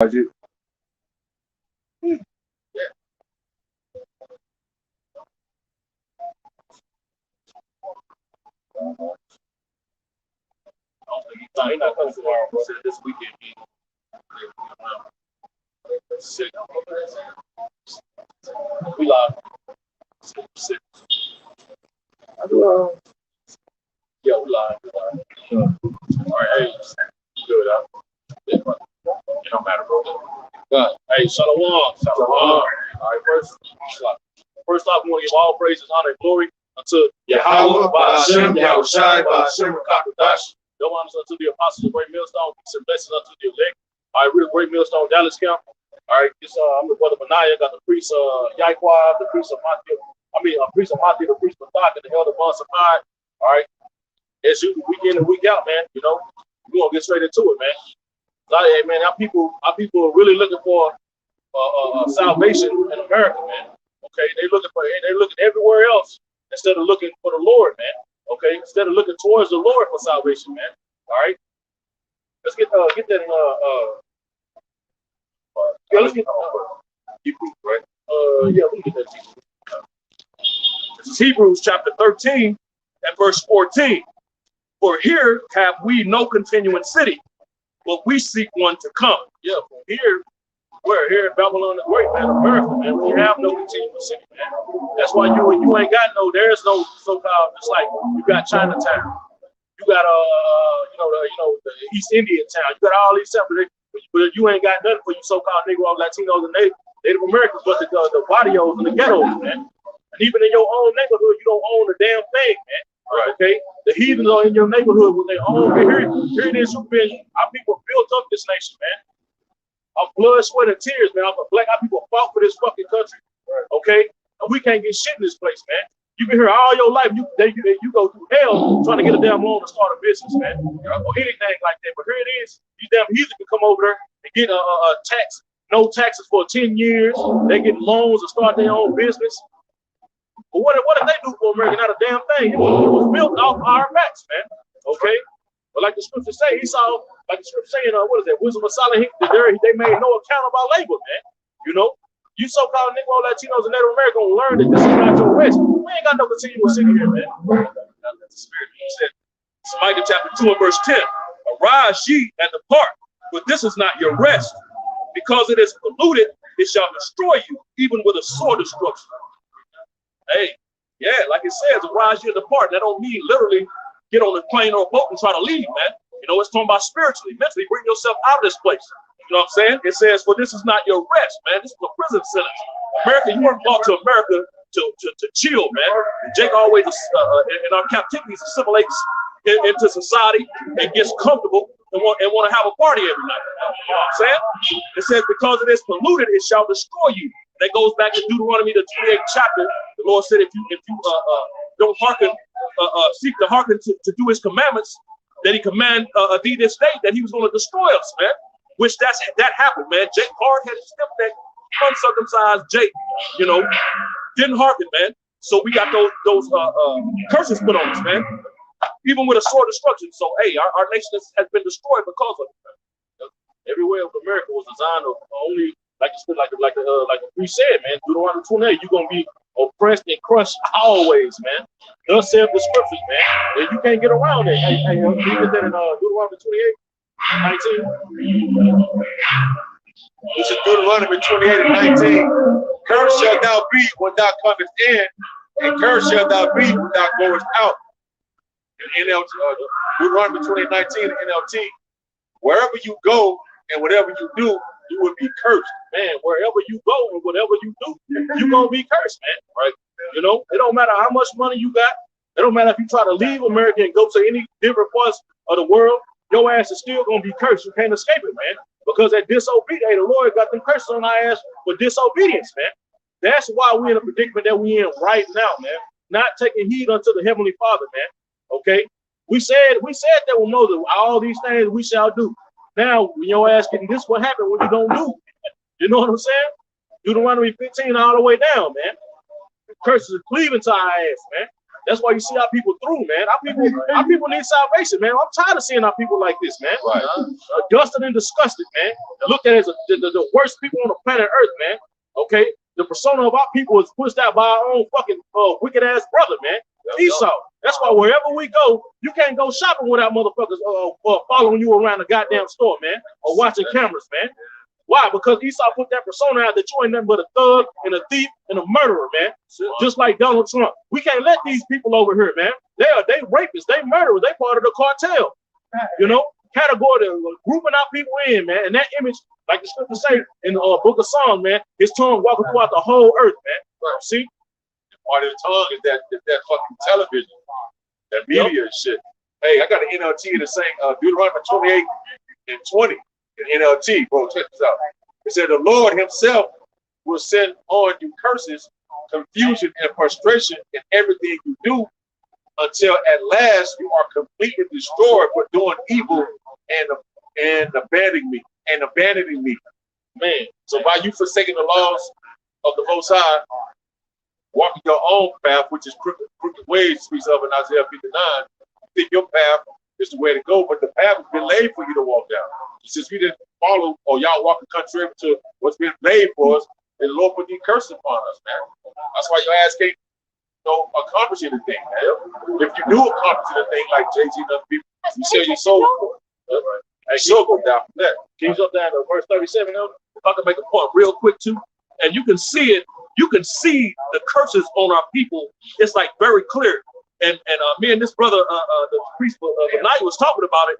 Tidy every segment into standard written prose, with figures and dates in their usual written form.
Yeah. I don't think he's not coming tomorrow. He said this weekend. Sick. We live. Sick. Yeah, we live. All right, hey, good. It don't matter, bro. Good. Hey, Shalom. Shalom. All right, first off, we want to give all praises, honor, and glory unto Yahweh, by Hashem, Yahweh Shai, by Hashem, Rakakadash. No honors unto the apostles of Great Millstone, peace and blessings unto the elect. All right, we're the Great Millstone Dallas Camp. All right, this I'm the brother Benaiah, got the priest Yaquab, the priest of Matthew, priest of Matthew, the priest of Thak, and the elder Bon Sakai. All right, as usual, week in and week out, man. You know, we're gonna get straight into it, man. Hey, man, our people are really looking for salvation in America, man. Okay, they're looking everywhere else instead of looking for the Lord, man. Okay, instead of looking towards the Lord for salvation, man. All right, let's get that yeah, let's get Hebrews, right? Yeah, we can get that. This is Hebrews chapter 13 and verse 14. For here have we no continuing city, but we seek one to come. Yeah, from here, we're here in Babylon the Great, man, America, man. We have no continuing city, man. That's why you ain't got there's no so-called, it's like you got Chinatown, you got the East Indian town, you got all these separate, but you ain't got nothing for you so-called Negro, Latinos, and Native Americans, but the barrios and the ghettos, man. And even in your own neighborhood, you don't own a damn thing, man. Right. Okay, the heathens are in your neighborhood with their own. Here it is. Our people built up this nation, man. Our blood, sweat, and tears, man. Our people fought for this fucking country. Right. Okay, and we can't get shit in this place, man. You've been here all your life. You go through hell trying to get a damn loan to start a business, man, or anything like that. But here it is. These damn heathens can come over there and get a no taxes for 10 years. They get loans to start their own business. But what did they do for America? Not a damn thing. It was built off our backs, man. Okay? But like the scriptures say, like the scripture saying, what is that? Wisdom of Solomon, they made no account of our labor, man. You know? You so-called Negro, Latinos, and Native Americans gonna learn that this is not your rest. We ain't got no continuous city here, man. That's the spirit. He said, Micah chapter 2 and verse 10. Arise ye and depart, but this is not your rest. Because it is polluted, it shall destroy you, even with a sore destruction. Hey, yeah, like it says, arise you and depart. That don't mean literally get on a plane or a boat and try to leave, man. You know, it's talking about spiritually, mentally, bring yourself out of this place. You know what I'm saying? It says, for this is not your rest, man. This is a prison sentence. America, you weren't brought to America to chill, man. Jake always, in our captivities, assimilates into society and gets comfortable and want to have a party every night. You know what I'm saying? It says, because it is polluted, it shall destroy you. That goes back to Deuteronomy, the 28th chapter. The Lord said, if you don't hearken, seek to hearken to do his commandments, that he command thee this day, that he was going to destroy us, man. Which that happened, man. Jake hard-headed, stiff-necked, uncircumcised Jake, you know, didn't hearken, man. So we got those curses put on us, man. Even with a sore destruction. So hey, our nation has been destroyed because of it. Everywhere of America was designed to only. Like the priest said, man, Deuteronomy 28, you're gonna be oppressed and crushed always, man. Thus saith the scriptures, man. And you can't get around it. Hey, you get that in Deuteronomy 28, 19. This is Deuteronomy 28 and 19. Cursed shalt thou be when thou comest in, and cursed shalt thou be when thou goest out. In NLT, Deuteronomy 28, 19 in NLT. Wherever you go and whatever you do, you will be cursed, man. Wherever you go and whatever you do, you're gonna be cursed, man. Right? You know, it don't matter how much money you got. It don't matter if you try to leave America and go to any different parts of the world. Your ass is still gonna be cursed. You can't escape it, man. Because that disobedience, hey, the Lord got them curses on our ass for disobedience, man. That's why we're in a predicament that we're in right now, man. Not taking heed unto the Heavenly Father, man. Okay, we said that with Moses, all these things we shall do. Now, when your ass getting this, what happened when you don't do? You know what I'm saying? Deuteronomy 15 all the way down, man. The curses are cleaving to our ass, man. That's why you see our people through, man. Our people need salvation, man. I'm tired of seeing our people like this, man. Right. Disgusted and disgusted, man. Looked at as the worst people on the planet Earth, man. Okay? The persona of our people is pushed out by our own fucking wicked ass brother, man. Esau. That's why wherever we go, you can't go shopping without motherfuckers following you around the goddamn store, man, or watching cameras, man. Why? Because Esau put that persona out that you ain't nothing but a thug and a thief and a murderer, man. Just like Donald Trump. We can't let these people over here, man. They rapists, they murderers, they part of the cartel. You know, category grouping our people in, man. And that image, like the scripture say in the book of Psalms, man, his tongue walking throughout the whole earth, man. Right. See? Part of the tongue is that fucking television, that media and shit. Hey, I got an NLT to say Deuteronomy 28 and 20 in NLT, bro. Check this out. It said the Lord himself will send on you curses, confusion, and frustration in everything you do until at last you are completely destroyed for doing evil and abandoning me. Man, so by you forsaking the laws of the Most High, walking your own path, which is crooked ways, speaks of in Isaiah 59, you think your path is the way to go, but the path has been laid for you to walk down. Since we didn't follow, or y'all walking contrary to what's been laid for us, and the Lord put these curses upon us, man. That's why your ass can't accomplish anything, man. If you do accomplish anything like Jay-Z and other people, you sell your soul for it. Hey, soul go down from that. Kings up down to verse 37, if I can make a point real quick too, and you can see it. You can see the curses on our people. It's like very clear. And me and this brother, the priest Benai was talking about it.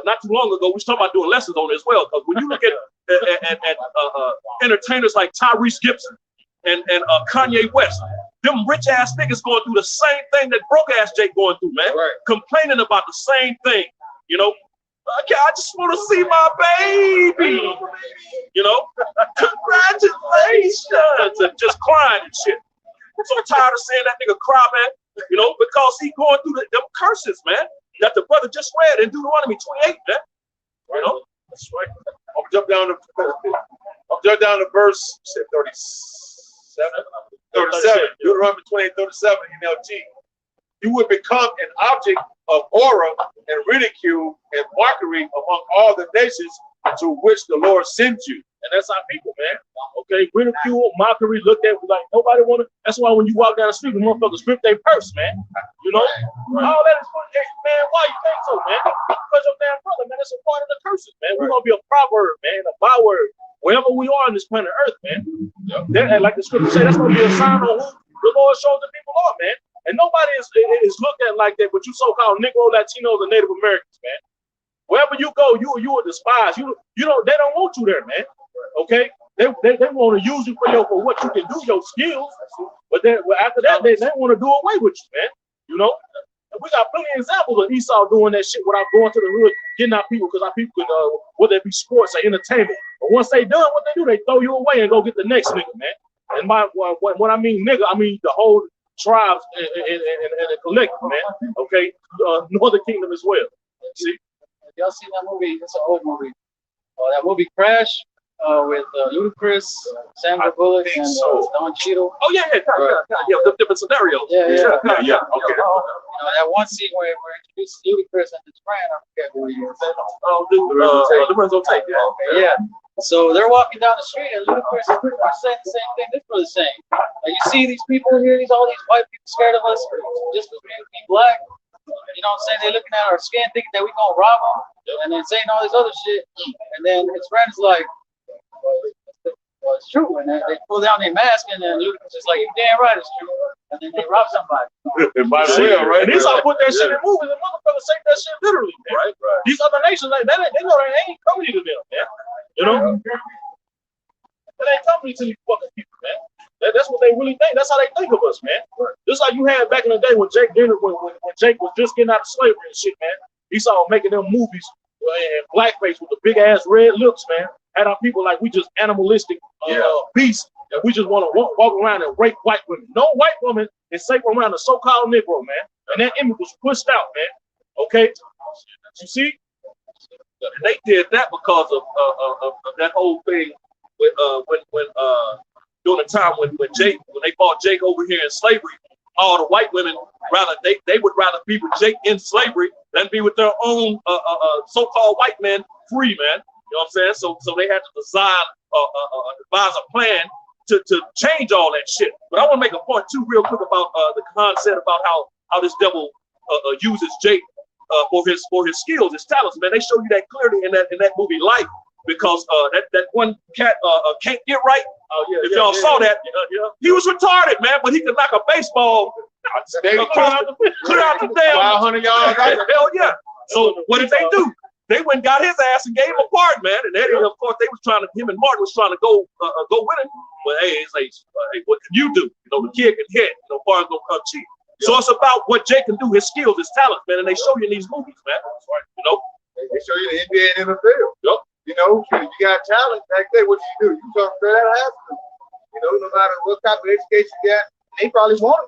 Not too long ago. We was talking about doing lessons on it as well. Because when you look at entertainers like Tyrese Gibson and Kanye West, them rich ass niggas going through the same thing that broke ass Jake going through, man. Right. Complaining about the same thing. You know, I just want to see my baby. You know, congratulations, and just crying and shit. I'm so tired of seeing that nigga cry, man. You know, because he going through them curses, man, that the brother just read in Deuteronomy 28, man. You know, that's right. I'll jump down to verse 37. Deuteronomy 28, 37 NLT. You would become an object of horror and ridicule and mockery among all the nations to which the Lord sends you. And that's our people, man. Okay, ridicule, mockery, looked at like nobody want to. That's why when you walk down the street, the motherfuckers strip their purse, man. You know, all that is for man. Why you think so, man? Because your damn brother, man. It's a part of the curses, man. We're gonna be a proverb, man, a byword, wherever we are on this planet Earth, man. That, like the scripture say, that's gonna be a sign on who the Lord shows the people are, man. And nobody is looked at like that, but you so-called Negro, Latinos, and Native Americans, man. Wherever you go, you are despised. You don't. They don't want you there, man. Okay, they want to use you for what you can do, your skills. But then after that, they want to do away with you, man. You know, and we got plenty of examples of Esau doing that shit without going to the hood, getting our people, because our people could, whether it be sports or entertainment. But once they done what they do, they throw you away and go get the next nigga, man. And when I mean nigga, I mean the whole tribes and a collective, man. Okay, Northern Kingdom as well. See, y'all seen that movie? It's an old movie. That movie Crash with Ludacris, Sandra Bullock, and Don Cheadle. Oh yeah, the different scenarios. Yeah. Okay. That one scene where it introduces Ludacris and his friend. I forget who he is. Oh, Lorenzo Tate. Yeah. So they're walking down the street, and Ludacris is pretty much saying the same thing this brother's saying. Like, you see these people here, all these white people scared of us just because we black. You know what I'm saying? They're looking at our skin, thinking that we're gonna rob them, and then saying all this other shit. And then his friend's like, well, it's true. And then they pull down their mask, and then Ludacris is like, you're damn right, it's true. And then they rob somebody. Right? And these all put that shit in movies, and motherfuckers say that shit literally, man. Right. These other nations, like, they know they ain't company to them, man. You know? They ain't company to these fucking people, man. That's what they really think. That's how they think of us, man. Just like you had back in the day when Jake was just getting out of slavery and shit, man. He saw making them movies in blackface with the big ass red lips, man. Had our people like we just animalistic beasts, and we just want to walk around and rape white women. No white woman is safe around a so-called Negro, man. And that image was pushed out, man. Okay, you see, and they did that because of that whole thing with when during the time when they bought Jake over here in slavery, all the white women rather they would rather be with Jake in slavery than be with their own so-called white men free, man. You know what I'm saying? So they had to devise a plan to change all that shit. But I want to make a point too, real quick, about the concept about how this devil uses Jake for his skills, his talents. Man, they show you that clearly in that movie Life, because that one cat can't get right. Oh, yeah, if y'all saw that, he was retarded, man, but he could knock a baseball clear out the damn 500 yards. Hell yeah. So what did they do? They went and got his ass and gave him a part, man. And Eddie, of course, him and Martin was trying to go with him. But hey, it's like, hey, what can you do? You know, the kid can hit. You know, Martin's gonna come cheap. So it's about what Jake can do, his skills, his talents, man. And they show you in these movies, man. You know, they show you the NBA and NFL. Yep. You know, you got talent back there. What you do? You come straight out of high school. You know, no matter what type of education you got, they probably want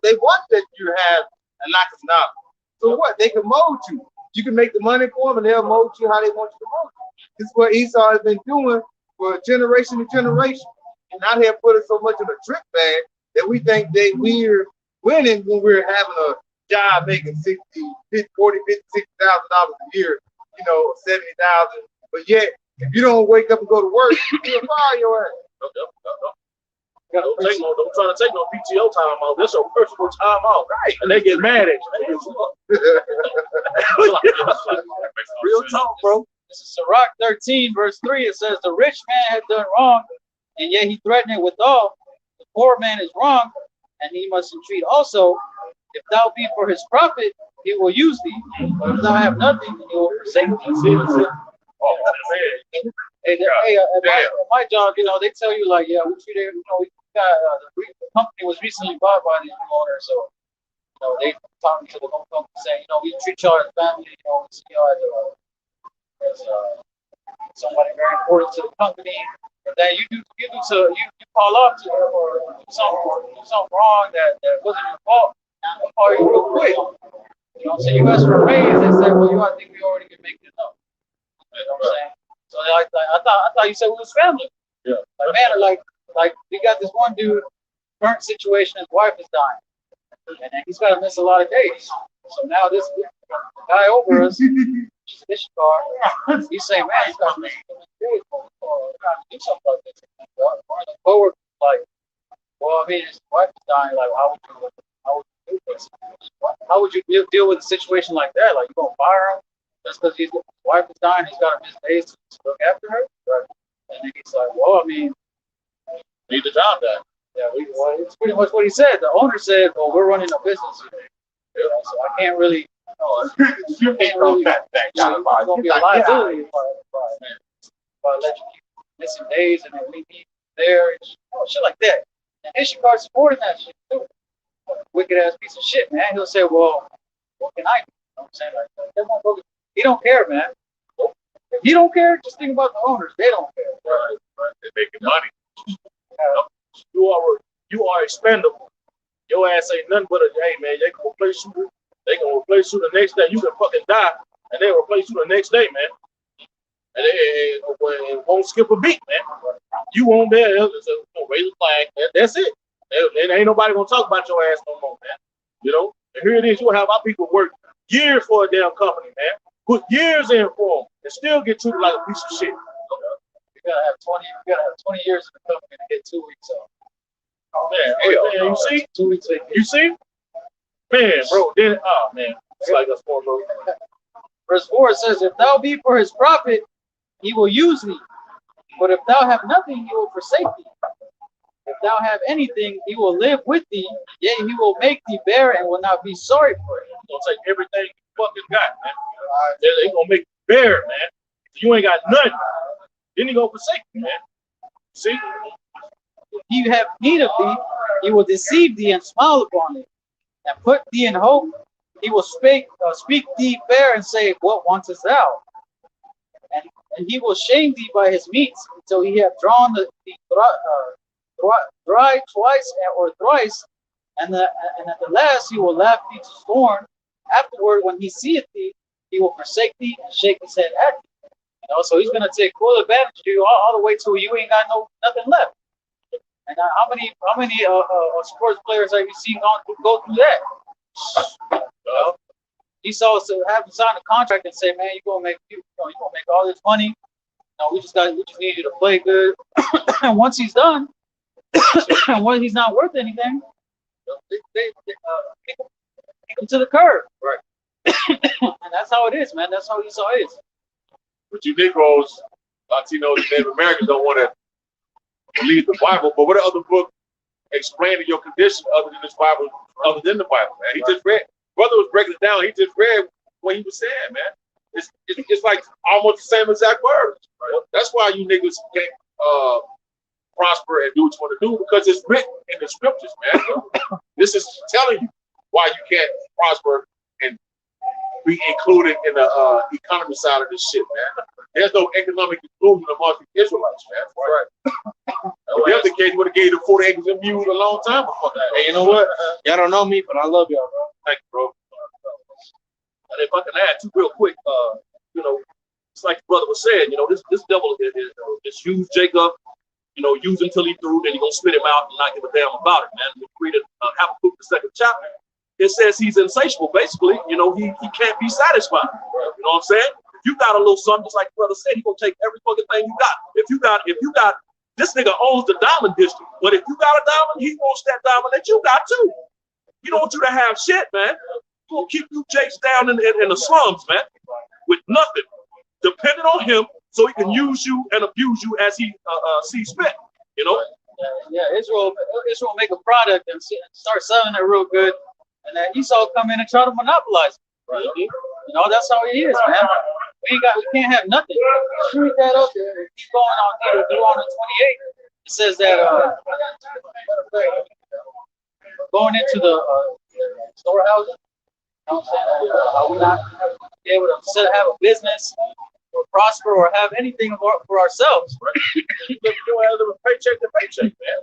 that you have a lack of knowledge. So what? They can mold you. You can make the money for them, and they'll mold you how they want you to mold you. This is what Esau has been doing for generation to generation. And now they're putting so much of a trick bag that we think we're winning when we're having a job making $40,000, $50,000, $60,000 a year, you know, 70,000. But yet, if you don't wake up and go to work, you'll fire your ass. Don't try to take no PTO time off. This is a personal time off. Right. And they get mad at you. Real talk, bro. This is Sirach 13, verse 3. It says, the rich man had done wrong, and yet he threatened it withal. The poor man is wrong, and he must entreat also. If thou be for his profit, he will use thee. But if thou have nothing, he will forsake thee. At my job, you know, they tell you like, yeah, we treated, you know, we got the company was recently bought by the new owner, so you know they talking to the whole company saying, you know, we treat y'all as family, you know, we see y'all as somebody very important to the company. But then you call off to or do something wrong that wasn't your fault. They'll call you real quick. You know, so you ask for a raise, they say, well, I think we already can make it enough. You know what I'm saying? So I thought you said we was family. Yeah. Like man, like we got this one dude, current situation, his wife is dying, and then he's got to miss a lot of days. So now this guy over us, this car, he's saying, man, he's got to miss days. We're trying to do something like this. One of the coworkers like, well, I mean, his wife is dying. Like, how would you do this? How would you deal with a situation like that? Like, you gonna fire him just because his wife is dying? He's got to miss days to look after her. Right? And then he's like, well, I mean, need the job done. Yeah, it's pretty much what he said. The owner said, well, we're running a business here. You know, so I can't really, it's going to be a liability if I let you keep missing days and then we need there and shit like that. And issue card supporting that shit too. Wicked ass piece of shit, man. He'll say, well, what can I do? You know what I'm saying? Like, that motherfucker, he don't care, man. If he don't care, just think about the owners. They don't care. Right. They're making money. You are expendable. Your ass ain't nothing but a, hey man, they can replace you. They can replace you the next day. You can fucking die, and they replace you the next day, man. And they won't skip a beat, man. You won't there. Raise a flag. That's it. There ain't nobody gonna talk about your ass no more, man. You know. And here it is. You'll have our people work years for a damn company, man. Put years in for them, and still get treated like a piece of shit. You gotta have 20 years in the company to get 2 weeks off. Oh man, you see? 2 weeks vacation. You see? Man, bro, then man. It's like a sport, bro. Verse 4 says, if thou be for his profit, he will use thee. But if thou have nothing, he will forsake thee. If thou have anything, he will live with thee. Yea, he will make thee bear and will not be sorry for it. He's gonna take everything you fucking got, man. They gonna make you bear, man. You ain't got nothing. Then he gonna forsake you, man. See? If he have need of thee, he will deceive thee and smile upon thee, and put thee in hope. He will speak thee fair and say, what wantest thou? And he will shame thee by his meats until he have drawn the dry twice or thrice, and at the last he will laugh thee to scorn. Afterward, when he seeth thee, he will forsake thee and shake his head at thee. You know, so he's gonna take full advantage of you all the way till you ain't got nothing left. And how many sports players have you seen go through that? You know, he saw us have to sign a contract and say, man, you're gonna make all this money. We just need you to play good. And once he's done, and when he's not worth anything, they kick him to the curb. Right. And that's how it is, man. That's how Esau is. But you Negroes, Latinos, and Native Americans don't want to believe the Bible. But what other book explaining your condition other than this Bible, other than the Bible, man? He just read. Brother was breaking it down. He just read what he was saying, man. It's like almost the same exact words. Right? That's why you niggas can't prosper and do what you want to do, because it's written in the scriptures, man. This is telling you why you can't prosper and be included in the economy side of this shit, man. There's no economic inclusion amongst the Israelites, man. Right. If that's the case, would have gave the 40 acres and mules a long time before that. Hey, you know what? Y'all don't know me, but I love y'all, bro. Thank you, bro. And if I can add too real quick, it's like the brother was saying, this devil is used Jacob, use him till he through, then he's gonna spit him out and not give a damn about it, man. When you read it, Habakkuk, the 2nd chapter, it says he's insatiable. Basically, he can't be satisfied. You know what I'm saying? If you got a little something, just like the brother said, he gonna take every fucking thing you got. If you got, this nigga owns the diamond district, but if you got a diamond, he wants that diamond that you got too. He don't want you to have shit, man. He gonna keep you jakes down in the slums, man, with nothing, depending on him, so he can use you and abuse you as he sees fit. Yeah, Israel make a product and start selling it real good, and then Esau come in and try to monopolize it. Right. That's how he is, man. We can't have nothing. Read that up there. Keep going on here. Deuteronomy 28. It says that going into the storehouses. You know what I'm saying? Are we not be able to have a business or prosper or have anything for ourselves? Right? You have to paycheck to paycheck, man.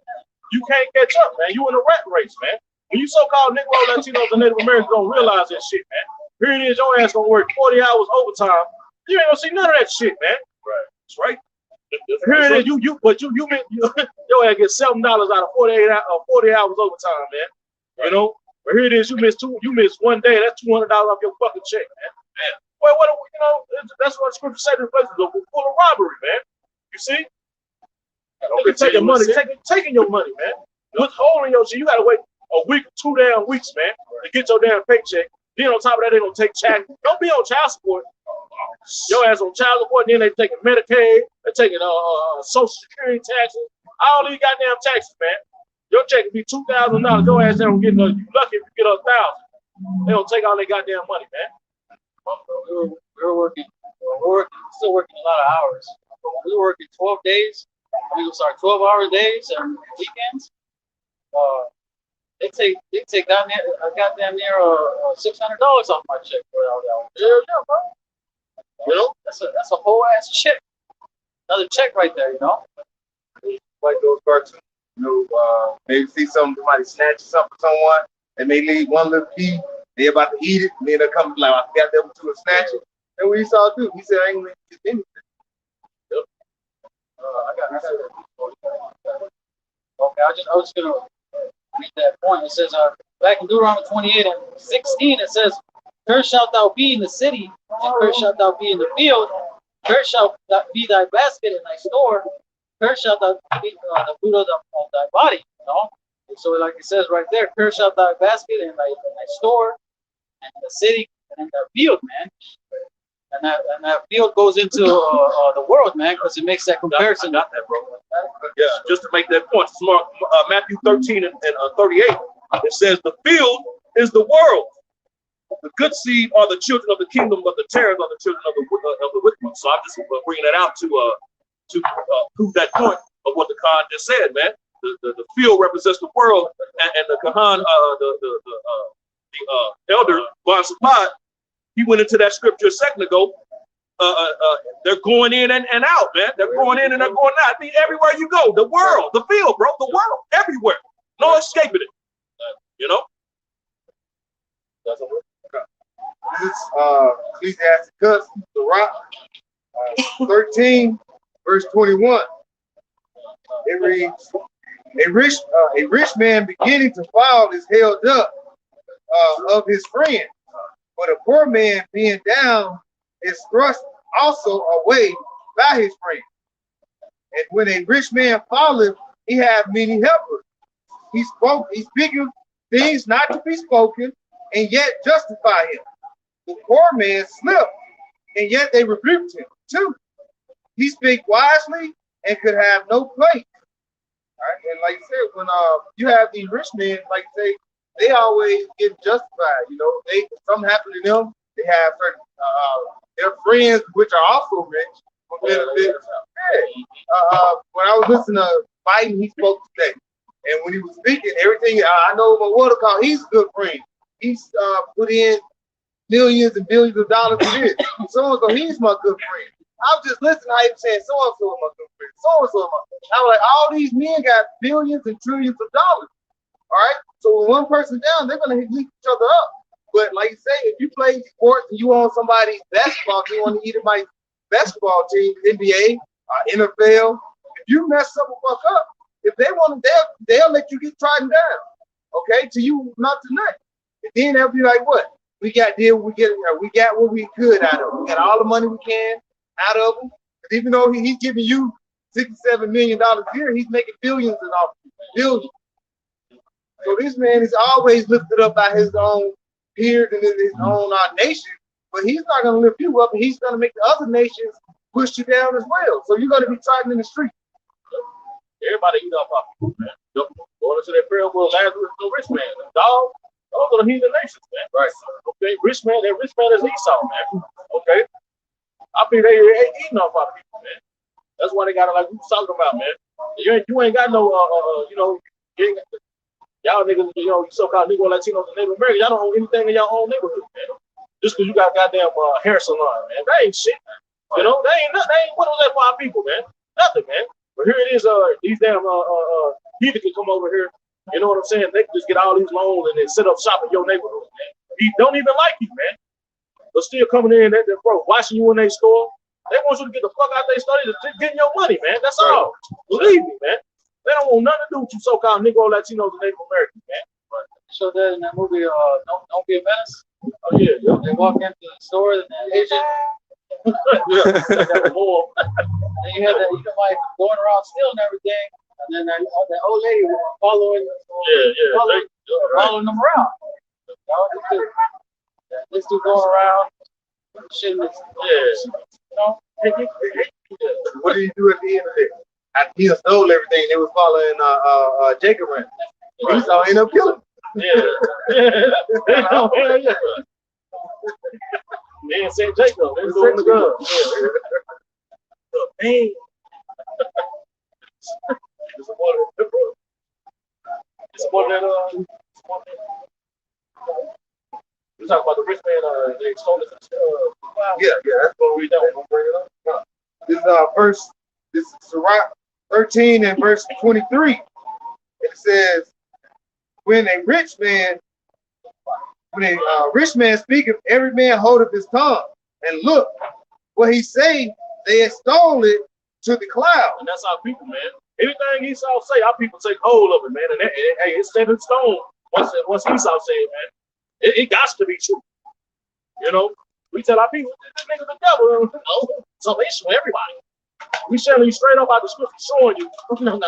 You can't catch up, man. You in a rat race, man. When you so-called Negro, Latinos, and Native Americans don't realize that shit, man. Here it is, your ass gonna work 40 hours overtime. You ain't gonna see none of that shit, man. Right. That's right. Here it is, your ass get $7 out of 40 hours overtime, man. Right. But here it is, you miss one day, that's $200 off your fucking check, man. Well, that's what the scripture said in places full of robbery, man. You see? They're taking money, taking your money, man. Withholding your shit. You gotta wait a week, 2 damn weeks, man, to get your damn paycheck. Then on top of that, they don't take tax. Don't be on child support. Your ass on child support, then they taking Medicaid, they're taking Social Security taxes, all these goddamn taxes, man. Your check could be $2,000. Your ass don't get you lucky if you get $1,000. They don't take all their goddamn money, man. We're working, still working a lot of hours. But when we were working 12 days, we would start 12-hour days and weekends. They take down near $600 off my check for all that. Yeah, bro. That's a whole ass check. Another check right there, Like those cartoons, maybe see somebody snatch something from someone, and they leave one little piece, they about to eat it, and then they'll come like, I got them to snatch it. And what he saw do, he said, I ain't gonna get anything. Okay, I was gonna read that point. It says, back in Deuteronomy 28 and 16, it says, cursed shalt thou be in the city, and cursed shalt thou be in the field. Cursed shall be thy basket and thy store. Cursed shalt thou be the fruit of thy body. And so, like it says right there, cursed shalt thy basket and thy store, and the city and the field, man. And that field goes into the world, man, because it makes that comparison. I got that, bro. Yeah, just to make that point, Matthew 13 and 38, it says the field is the world. The good seed are the children of the kingdom, but the tares are the children of the wicked one. So I'm just bringing that out to prove that point of what the Khan just said, man. The field represents the world, and the Kahan, the elder Bon Sapat, he went into that scripture a second ago. They're going in and out, man. They're going in and they're going out. I mean, everywhere you go, the world, the field, bro, the world, everywhere. No escaping it. This Ecclesiasticus, the Rock, 13, verse 21. It reads, A rich man beginning to fall is held up of his friend, but a poor man being down is thrust also away by his friend. And when a rich man falleth, he have many helpers. He speaketh things not to be spoken, and yet justify him. The poor man slipped, and yet they rebuked him too. He spake wisely and could have no place. All right? And like I said, when you have these rich men, like say, they always get justified. You know, something happened to them. They have certain their friends, which are also rich, will benefit. When I was listening to Biden, he spoke today, and when he was speaking, everything I know my water call, he's a good friend. He's put in millions and billions of dollars in this. So he's my good friend. I was just listening how he was saying so and so is my good friend. So and so. I was like, all these men got billions and trillions of dollars. All right. So when one person's down, they're gonna lift each other up. But like you say, if you play sports and you on somebody's basketball team, on either my basketball team, NBA, NFL, if you mess something fuck up, if they want to, they'll let you get trodden down. Okay, to you not tonight. And then they'll be like, what? We got what we could out of them. We got all the money we can out of them. And even though he's giving you $67 million a year, he's making billions and all billions. So this man is always lifted up by his own peers and his own nation, but he's not going to lift you up, and he's going to make the other nations push you down as well. So you're going to be trodden in the street. Everybody eat off our food, man. Going to that parable of Lazarus, the rich man, the dog, those are the heathen nations, man. Right. Okay, that rich man is Esau, man. Okay. I think they eating off our people, man. That's why they got to, like we was talking about, man. You ain't got no, y'all niggas, you so-called Negro Latinos and Native Americans, y'all don't own anything in your own neighborhood, man. Just because you got goddamn hair salon, man. That ain't shit. You know, they ain't what was that for our people, man? Nothing, man. But here it is, these damn people can come over here, you know what I'm saying? They can just get all these loans and then set up shop in your neighborhood, man. He don't even like you, man. But still coming in, bro, watching you in their store. They want you to get the fuck out their store. They're just getting your money, man. That's all. Believe me, man. They don't want nothing to do with you so-called Negro Latinos and Native Americans, man. They showed that in that movie, Don't Be a Menace. Oh, yeah. They walk into the store and that Asian. Yeah, more. And you had that Edomite going around stealing everything. And then that old lady following them around. This dude going around. Shit, What did he do at the end of it? After he stole everything, they was following Jacob around. He saw end up killing him. Yeah. Man, St. Jacob, they're doing the gun. Man. We talk about the rich man, they stole it. Yeah, that's what we don't bring it up. This is Sirach 13 and verse 23. It says, when a rich man speaketh, every man holdeth his tongue, and look, what he say, they extol it to the cloud. And that's our people, man. Anything Esau say, our people take hold of it, man. And hey, it's set in stone. Once Esau say it, man, it got to be true. You know, we tell our people, this nigga's the devil. Salvation for everybody. We telling you straight up out the scripture, showing you, no,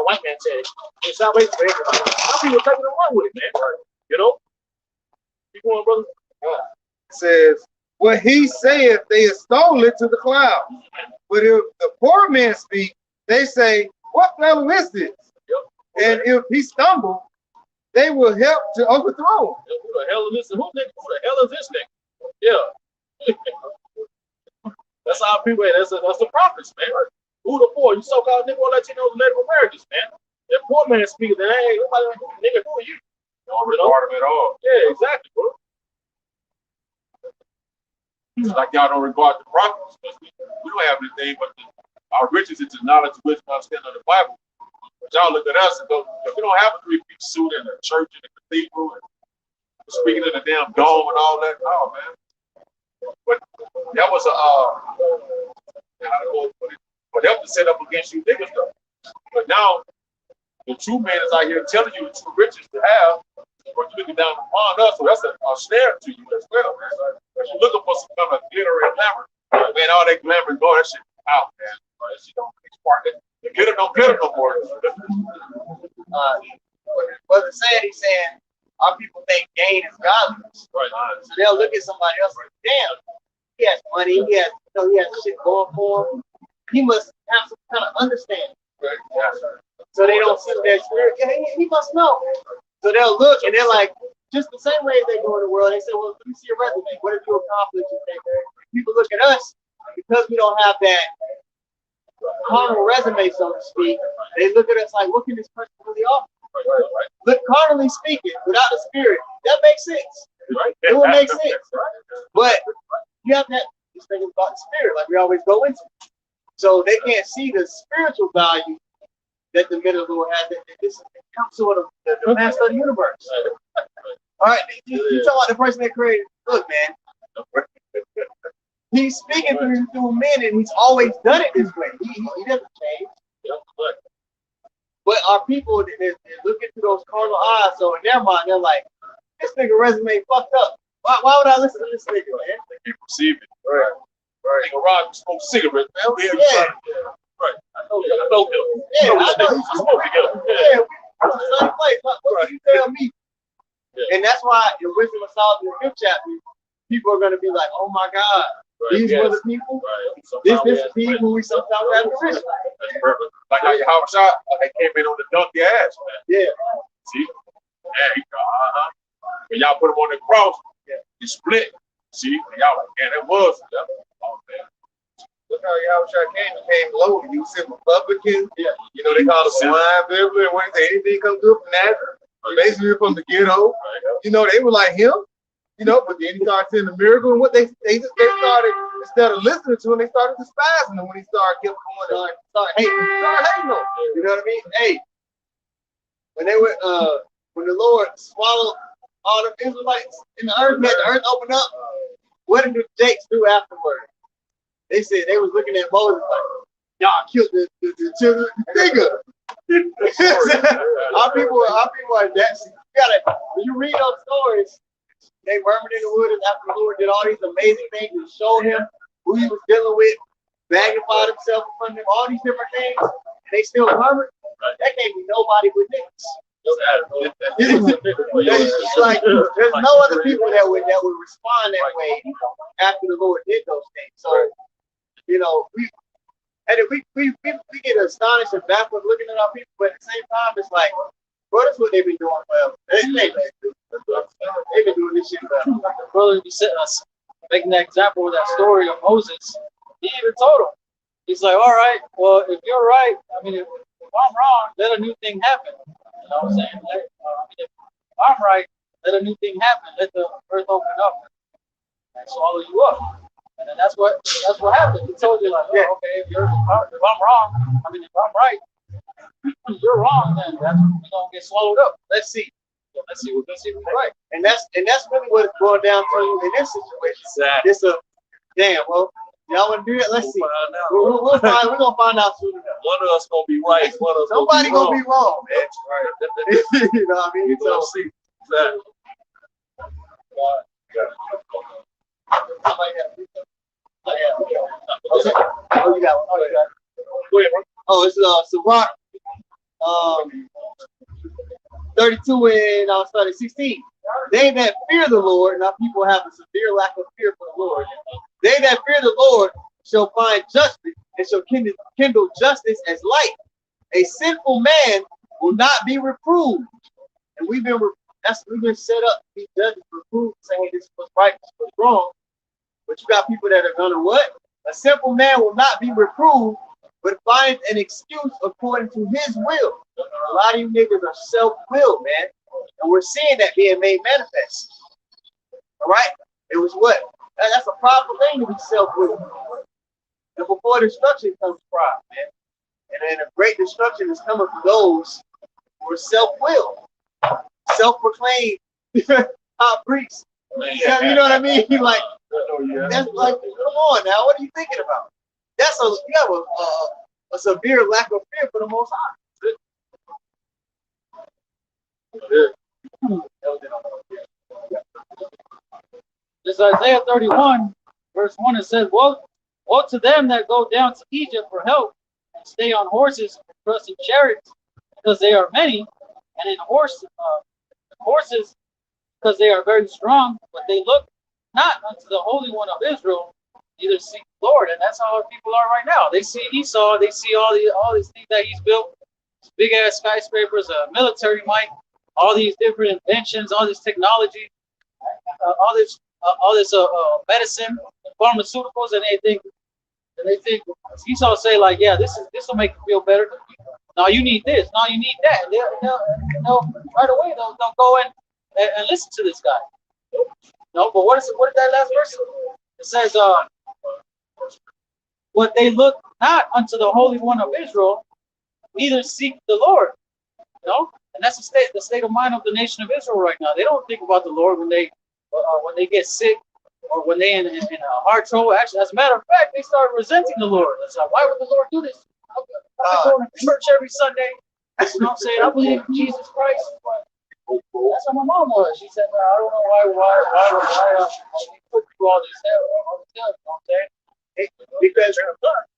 white man said it. It's salvation for everybody. Our people taking the run with it, man. You know? Keep going, brother. It says, what he saith, they extol it to the cloud. But if the poor man speak, they say, what fellow is this? Yep. And if he stumble, they will help to overthrow him. Who the hell is this? Who the hell is this nigga? Yeah. That's our people. That's the prophets, man. Who the poor? You so-called Negro Latinos and Native Americans, man. That poor man speaking, then hey, nobody nigga, who are you? You don't regard them at all. Yeah, exactly, bro. It's like y'all don't regard the prophets because we don't have anything but our riches into knowledge, wisdom, understanding of the Bible. But y'all look at us and go, if we don't have a three-piece suit in the church and the cathedral and speaking in the damn dome and all that, no, man. But that was but that was set up against you niggas though. But now The true man is out here telling you the true riches to have, but you're looking down upon us, so that's a snare to you as well, man. If you're looking for some kind of glitter and glamour, man, all that glamour and gold, that shit out, man. That shit don't spark it. The glitter don't glitter no more. Brother said, he's saying our people think gain is godliness. Right. So they'll look at somebody else and damn, he has money, he has shit going for him. He must have some kind of understanding. Right. Yeah. So they don't see that spirit. Yeah, he must know. So they'll look and they're like, just the same way they do in the world. They say, well, let me see your resume. What have you accomplished? People look at us because we don't have that carnal resume, so to speak. They look at us like, what can this person really offer? Right. But carnally speaking, without the spirit, that makes sense. Right. It will make sense. But you have that this thing about the spirit, like we always go into. So they can't see the spiritual value that the men of the Lord has. That this comes to the master of the universe. All right, you talk about the person that created. Look, man, he's speaking through men, and he's always done it this way. He doesn't change. But our people, they look into those carnal eyes, so in their mind, they're like, this nigga resume fucked up. Why would I listen to this nigga, man? They can't perceive it. Right. Nigga Rob smoke cigarettes, man. Yeah. Right. I know him. Yeah, I know. We smoke together. Yeah, we're in the same place. What did you tell me? Yeah. And that's why in Wisdom of Solomon, the 5th chapter, people are going to be like, oh my God, these were the people. This is the people we sometimes have to risk. That's perfect. Like how your house shot, they came in on the donkey ass, man. Yeah. See? Yeah, when y'all put him on the cross, you split. See? And y'all like, man, that was. Oh, man. Look how Yahushua came low. He was a Republican. Yeah. You know, they call it swine bibler. And when they say anything come good from Nazareth, basically from the ghetto. You know, they were like him. You know, but then he started seeing the miracle, and what they started, instead of listening to him, they started despising him when he started kept going on, started hating him. You know what I mean? Hey, when they were when the Lord swallowed all the Israelites in the earth, let the earth open up, what did the Jakes do afterward? They said they was looking at Moses like, y'all killed the children of the nigga. our people are that. You gotta, when you read those stories, they murmured in the wilderness after the Lord did all these amazing things and showed him who he was dealing with, magnified himself in front of him, all these different things, and they still murmured. That can't be nobody but niggas. Like there's no other people that would respond that way after the Lord did those things. So, you know, we get astonished and baffled looking at our people, but at the same time, it's like, bro, that's what they've been doing forever. They've been doing this shit forever. Brother, making that example with that story of Moses, he even told him, he's like, all right, well, if you're right, I mean, if I'm wrong, let a new thing happen. You know what I'm saying? If I'm right, let a new thing happen. Let the earth open up and swallow you up. And then that's what happened. He told you, like, oh, okay, if I'm wrong, I mean, if I'm right, if you're wrong, then that's we're gonna get swallowed up. Let's see who's right. And that's really what it's going down to in this situation. Exactly. It's a damn. Well, y'all want to do it? Let's see. We'll find. We're gonna find out soon enough. One of us gonna be right. One of us somebody gonna be wrong, man. Right. You know what I mean? So see. Exactly. Oh, you got one. Go ahead, bro. Oh, it's Sirach 32 and I'll start at 16. They that fear the Lord, now people have a severe lack of fear for the Lord. They that fear the Lord shall find justice and shall kindle justice as light. A sinful man will not be reproved. And we've been set up to be judges, reproved, saying this was right, this was wrong. But you got people that are gonna what? A simple man will not be reproved, but finds an excuse according to his will. A lot of you niggas are self-willed, man. And we're seeing that being made manifest. All right? It was what? That's a powerful thing to be self-willed. And before destruction comes pride, man. And then a great destruction is coming for those who are self-willed, self-proclaimed high priests. Yeah, you know what I mean? Like, that's like, come on now, what are you thinking about? You have a severe lack of fear for the Most High. This Isaiah 31, verse 1, it says, woe to them that go down to Egypt for help, and stay on horses and trust in chariots, because they are many, and in horses, because they are very strong, but they look not unto the Holy One of Israel, neither seek the Lord. And that's how people are right now. They see Esau, they see all these things that he's built, big ass skyscrapers, military might, all these different inventions, all this technology, all this medicine, pharmaceuticals, and they think Esau say like, yeah, this will make you feel better. No, you need this. No, you need that. They'll right away they'll go and listen to this guy. No, but what did that last verse? It says, what they look not unto the Holy One of Israel, neither seek the Lord. You know, and that's the state of mind of the nation of Israel right now. They don't think about the Lord when they get sick or when they in hard trouble. Actually, as a matter of fact, they start resenting the Lord. It's like, why would the Lord do this? I'm going to church every Sunday. You know what I'm saying? I believe in Jesus Christ. That's how my mom was. She said, I don't know why she put through all these hell. You know what I'm saying? Because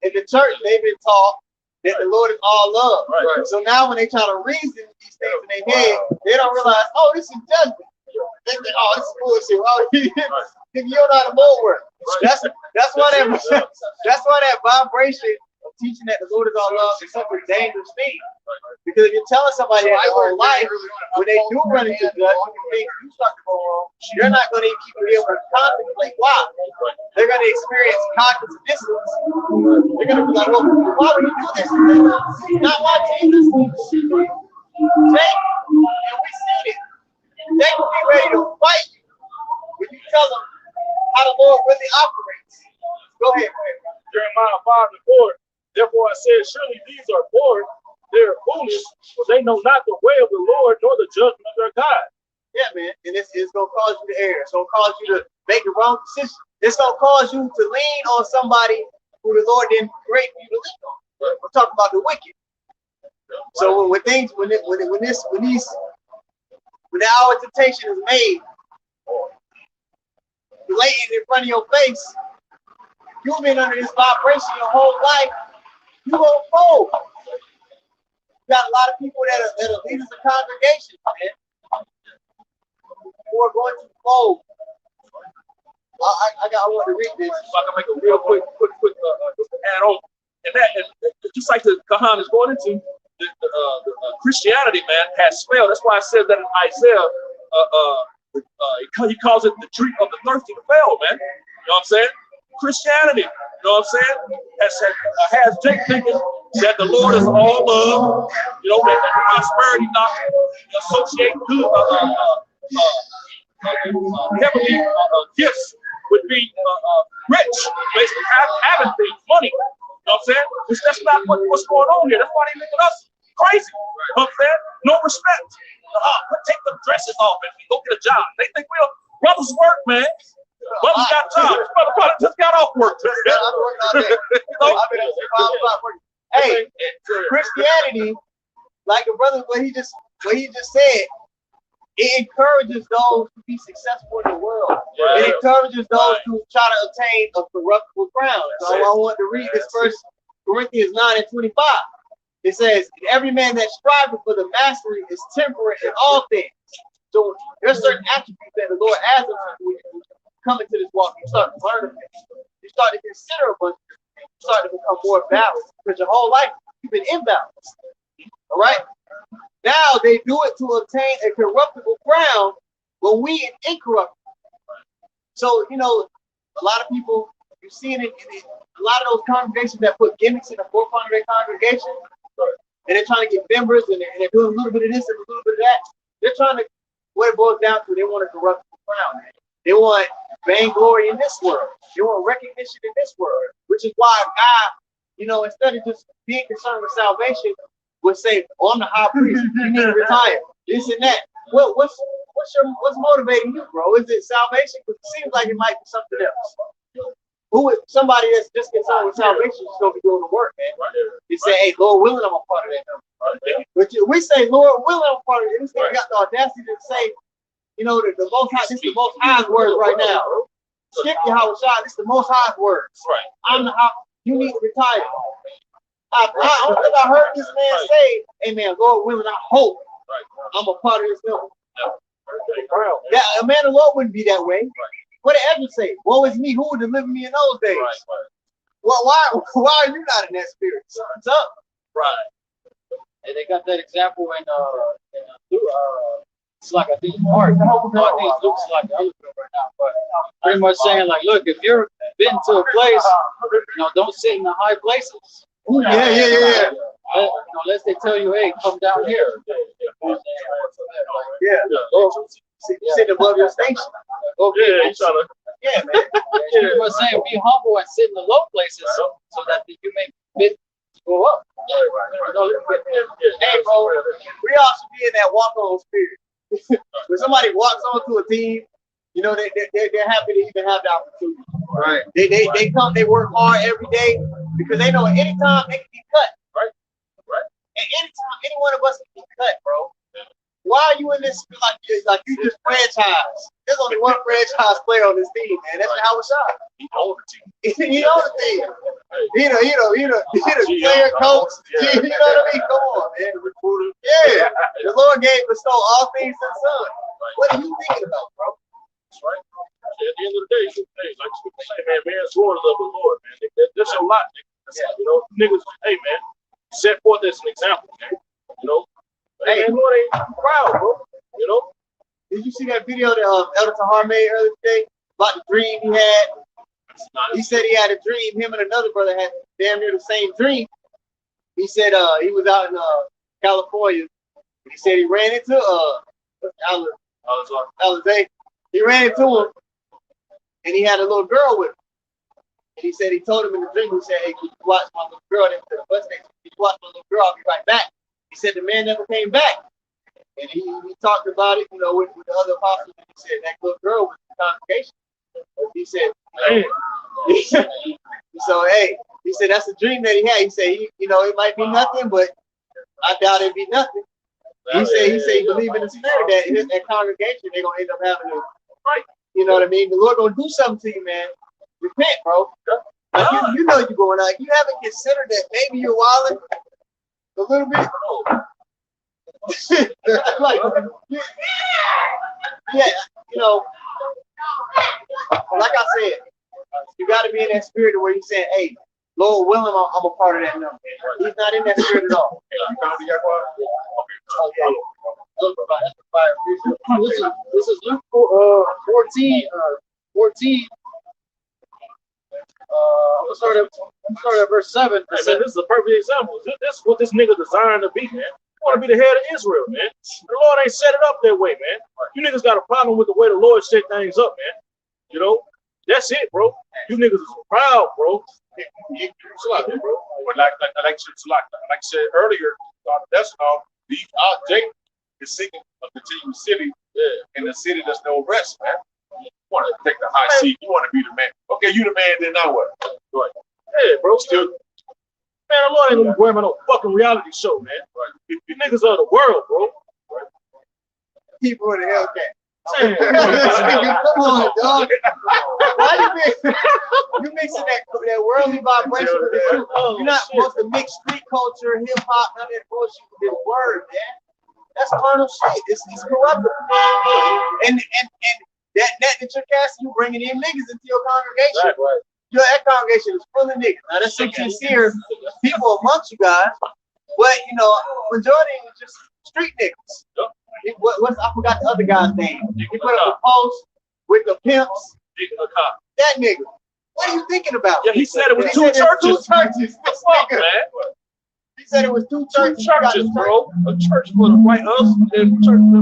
in the church, they've been taught that the Lord is all love. Right. So now when they try to reason these things in their head, they don't realize, oh, this is judgment. They think, oh, this is bullshit. Oh, if you don't know how to mold work. That's why that vibration of teaching that the Lord is all love is such a dangerous thing. Because if you're telling somebody that their whole life, when they do run into judgment, when things do start to go wrong, they're not going to even be able to contemplate why. They're going to experience cognitive dissonance. They're going to be like, well, why would you do this? Not why Jesus. And we see it. They will be ready to fight you when you tell them how the Lord really operates. Go ahead. Jeremiah 5:4. Therefore I said, surely these are born, they are foolish, for they know not the way of the Lord, nor the judgment of their God. Yeah, man. And it's going to cause you to err. It's going to cause you to make the wrong decision. It's going to cause you to lean on somebody who the Lord didn't create for you to lean on. We're talking about the wicked. So when the hour of temptation is made, blatant in front of your face, you've been under this vibration your whole life, you won't fold. You got a lot of people that are leaders of congregations, man, who are going to fold. I want to read this. If I can make a real quick just to add on. And just like the Kahan is going into, the Christianity, man, has failed. That's why I said that in Isaiah, he calls it the drink of the thirsty to fail, man. You know what I'm saying? Christianity, you know what I'm saying, has Jake thinking that the Lord is all love, you know, that the prosperity doctrine associate good heavenly gifts would be rich, basically having things, money. You know what I'm saying? That's not what's going on here. That's why they look at us crazy. You know what I'm saying? No respect. Take the dresses off and go get a job. They think we're brothers work, man. Brothers got jobs. Brother just got off work. Hey, Christianity, like a brother, what he just said, it encourages those to be successful in the world. Right. It encourages those to try to obtain a corruptible crown. So I want to read this 1 Corinthians 9:25. It says, every man that striveth for the mastery is temperate in all things. So there's certain attributes that the Lord has when you come into this walk. You start to learn them. You start to consider a bunch of things. You start to become more balanced because your whole life you've been imbalanced. All right. Now they do it to obtain a corruptible crown, but we incorruptible. So you know, a lot of people you see it in a lot of those congregations that put gimmicks in the forefront of their congregation, and they're trying to get members, and they're doing a little bit of this and a little bit of that. They're trying to, what it boils down to, they want a corruptible crown. They want vainglory in this world. They want recognition in this world, which is why God, you know, instead of just being concerned with salvation, would say, "Oh, I'm the high priest. You need to retire." This and that. What's motivating you, bro? Is it salvation? Because it seems like it might be something else. Somebody that's just concerned with salvation is going to be doing the work, man. You say, hey, Lord willing, I'm a part of that. But we say, Lord willing, I'm a part of it. This nigga got the audacity to say, you know, the most high, this is the most highest word right now. Skip your Howard Shah, this is the most highest words. I'm the high, you need to retire. I heard this man say, hey man, Lord willing, I hope I'm a part of this number. Yeah, a man of the Lord wouldn't be that way. What did Ezra say? Woe is me, who would deliver me in those days? Well, why are you not in that spirit? What's up? And they got that example in it's like I think Mark. I think it looks like the other film right now, but pretty much saying like, look, if you're been to a place, don't sit in the high places. Yeah. Unless they tell you, hey, come down here. Sit above your station. Yeah, man. Pretty much saying, be humble and sit in the low places so that you may fit to go up. Hey, bro, we all should be in that walk-on spirit. When somebody walks onto a team, they're happy to even have the opportunity. Right. They come, they work hard every day because they know at any time they can be cut. Right. And anytime any one of us can be cut, bro. Why are you in this like you just franchise? There's only one franchise player on this team, man. That's Howard Shah. He owned the team. He owns the team. He the player coach. You know what I mean? Come on, man. Yeah. The Lord bestowed all things to the Son. What are you thinking about, bro? That's right. At the end of the day, like you say, man's going to love the Lord, man. That's a lot, nigga. Niggas, hey, man, set forth as an example, man. Hey, man, Lord ain't proud, bro. Did you see that video that Elder Tahar made earlier today about the dream he had? He said he had a dream. Him and another brother had damn near the same dream. He said he was out in California. He said he ran into Alizé. He ran into him, and he had a little girl with him. And he said he told him in the dream. He said, "Hey, can you watch my little girl?" They went to the bus station. Can you watch my little girl? I'll be right back. He said the man never came back. And he talked about it, with the other apostles. And he said that little girl was in the congregation. He said, he said that's a dream that he had. He said, it might be nothing, but I doubt it'd be nothing. He said he believed in the spirit that in that congregation they're gonna end up having a fight. You know what I mean? The Lord gonna do something to you, man. Repent, bro. Like you know you're going out. You haven't considered that maybe you're wilding a little bit. Like, like I said, you got to be in that spirit where you're saying, "Hey, Lord willing, I'm a part of that number." He's not in that spirit at all. This is Luke 14. I'm gonna start at verse 7. Hey, man, this is a perfect example. This is what this nigga designed to be, man. You want to be the head of Israel, man. The Lord ain't set it up that way, man. You niggas got a problem with the way the Lord set things up, man. That's it, bro. You niggas is proud, bro. Bro. Like I said earlier, that's all. Jake is seeking a continuous city in a city that's no rest, man. You want to take the high seat. You want to be the man. Okay, you the man, then now what? Right. Yeah, bro. Still, man, the Lord ain't gonna be worried about no fucking reality show, man. Right. You niggas are the world, bro. Right. People in the Hellcat. Come on, dog. Why you mixing that worldly vibration with the truth? You're not supposed to mix street culture, hip hop, none of that bullshit with the word, man. That's carnal shit. It's corruptible. And that you're casting, you bringing in niggas into your congregation. Right. That congregation is full of niggas. Now there's some sincere people amongst you guys, but majority is just street niggas. Yep. I forgot the other guy's name. He put up a post with the pimps. That nigga. What are you thinking about? Yeah, he said it was two churches. This nigga. Man. He said it was two churches, bro. A church for the white us and church for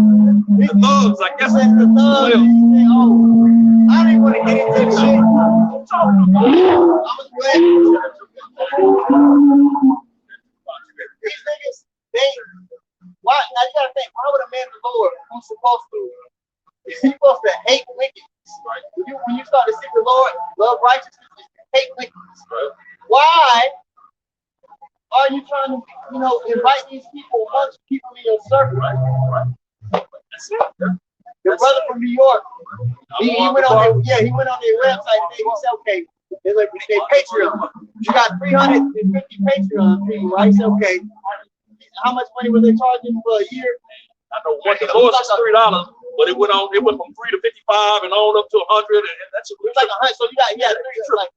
the thugs, I guess. The thugs. I didn't want to get into this shit. I'm glad. These niggas, why? Now you gotta think, why would a man of the Lord who's supposed to hate wickedness, right? When you start to seek the Lord, love righteousness, why are you trying to, invite these people amongst people in your circle? The brother from New York, he went on their website and he said, okay, they Patreon. You got 350 Patreon people, right? He said, okay, how much money were they charging for a year? I know what the lowest is $3, but it went from 3 to 55 and on up to 100, and that's like 100. So you got like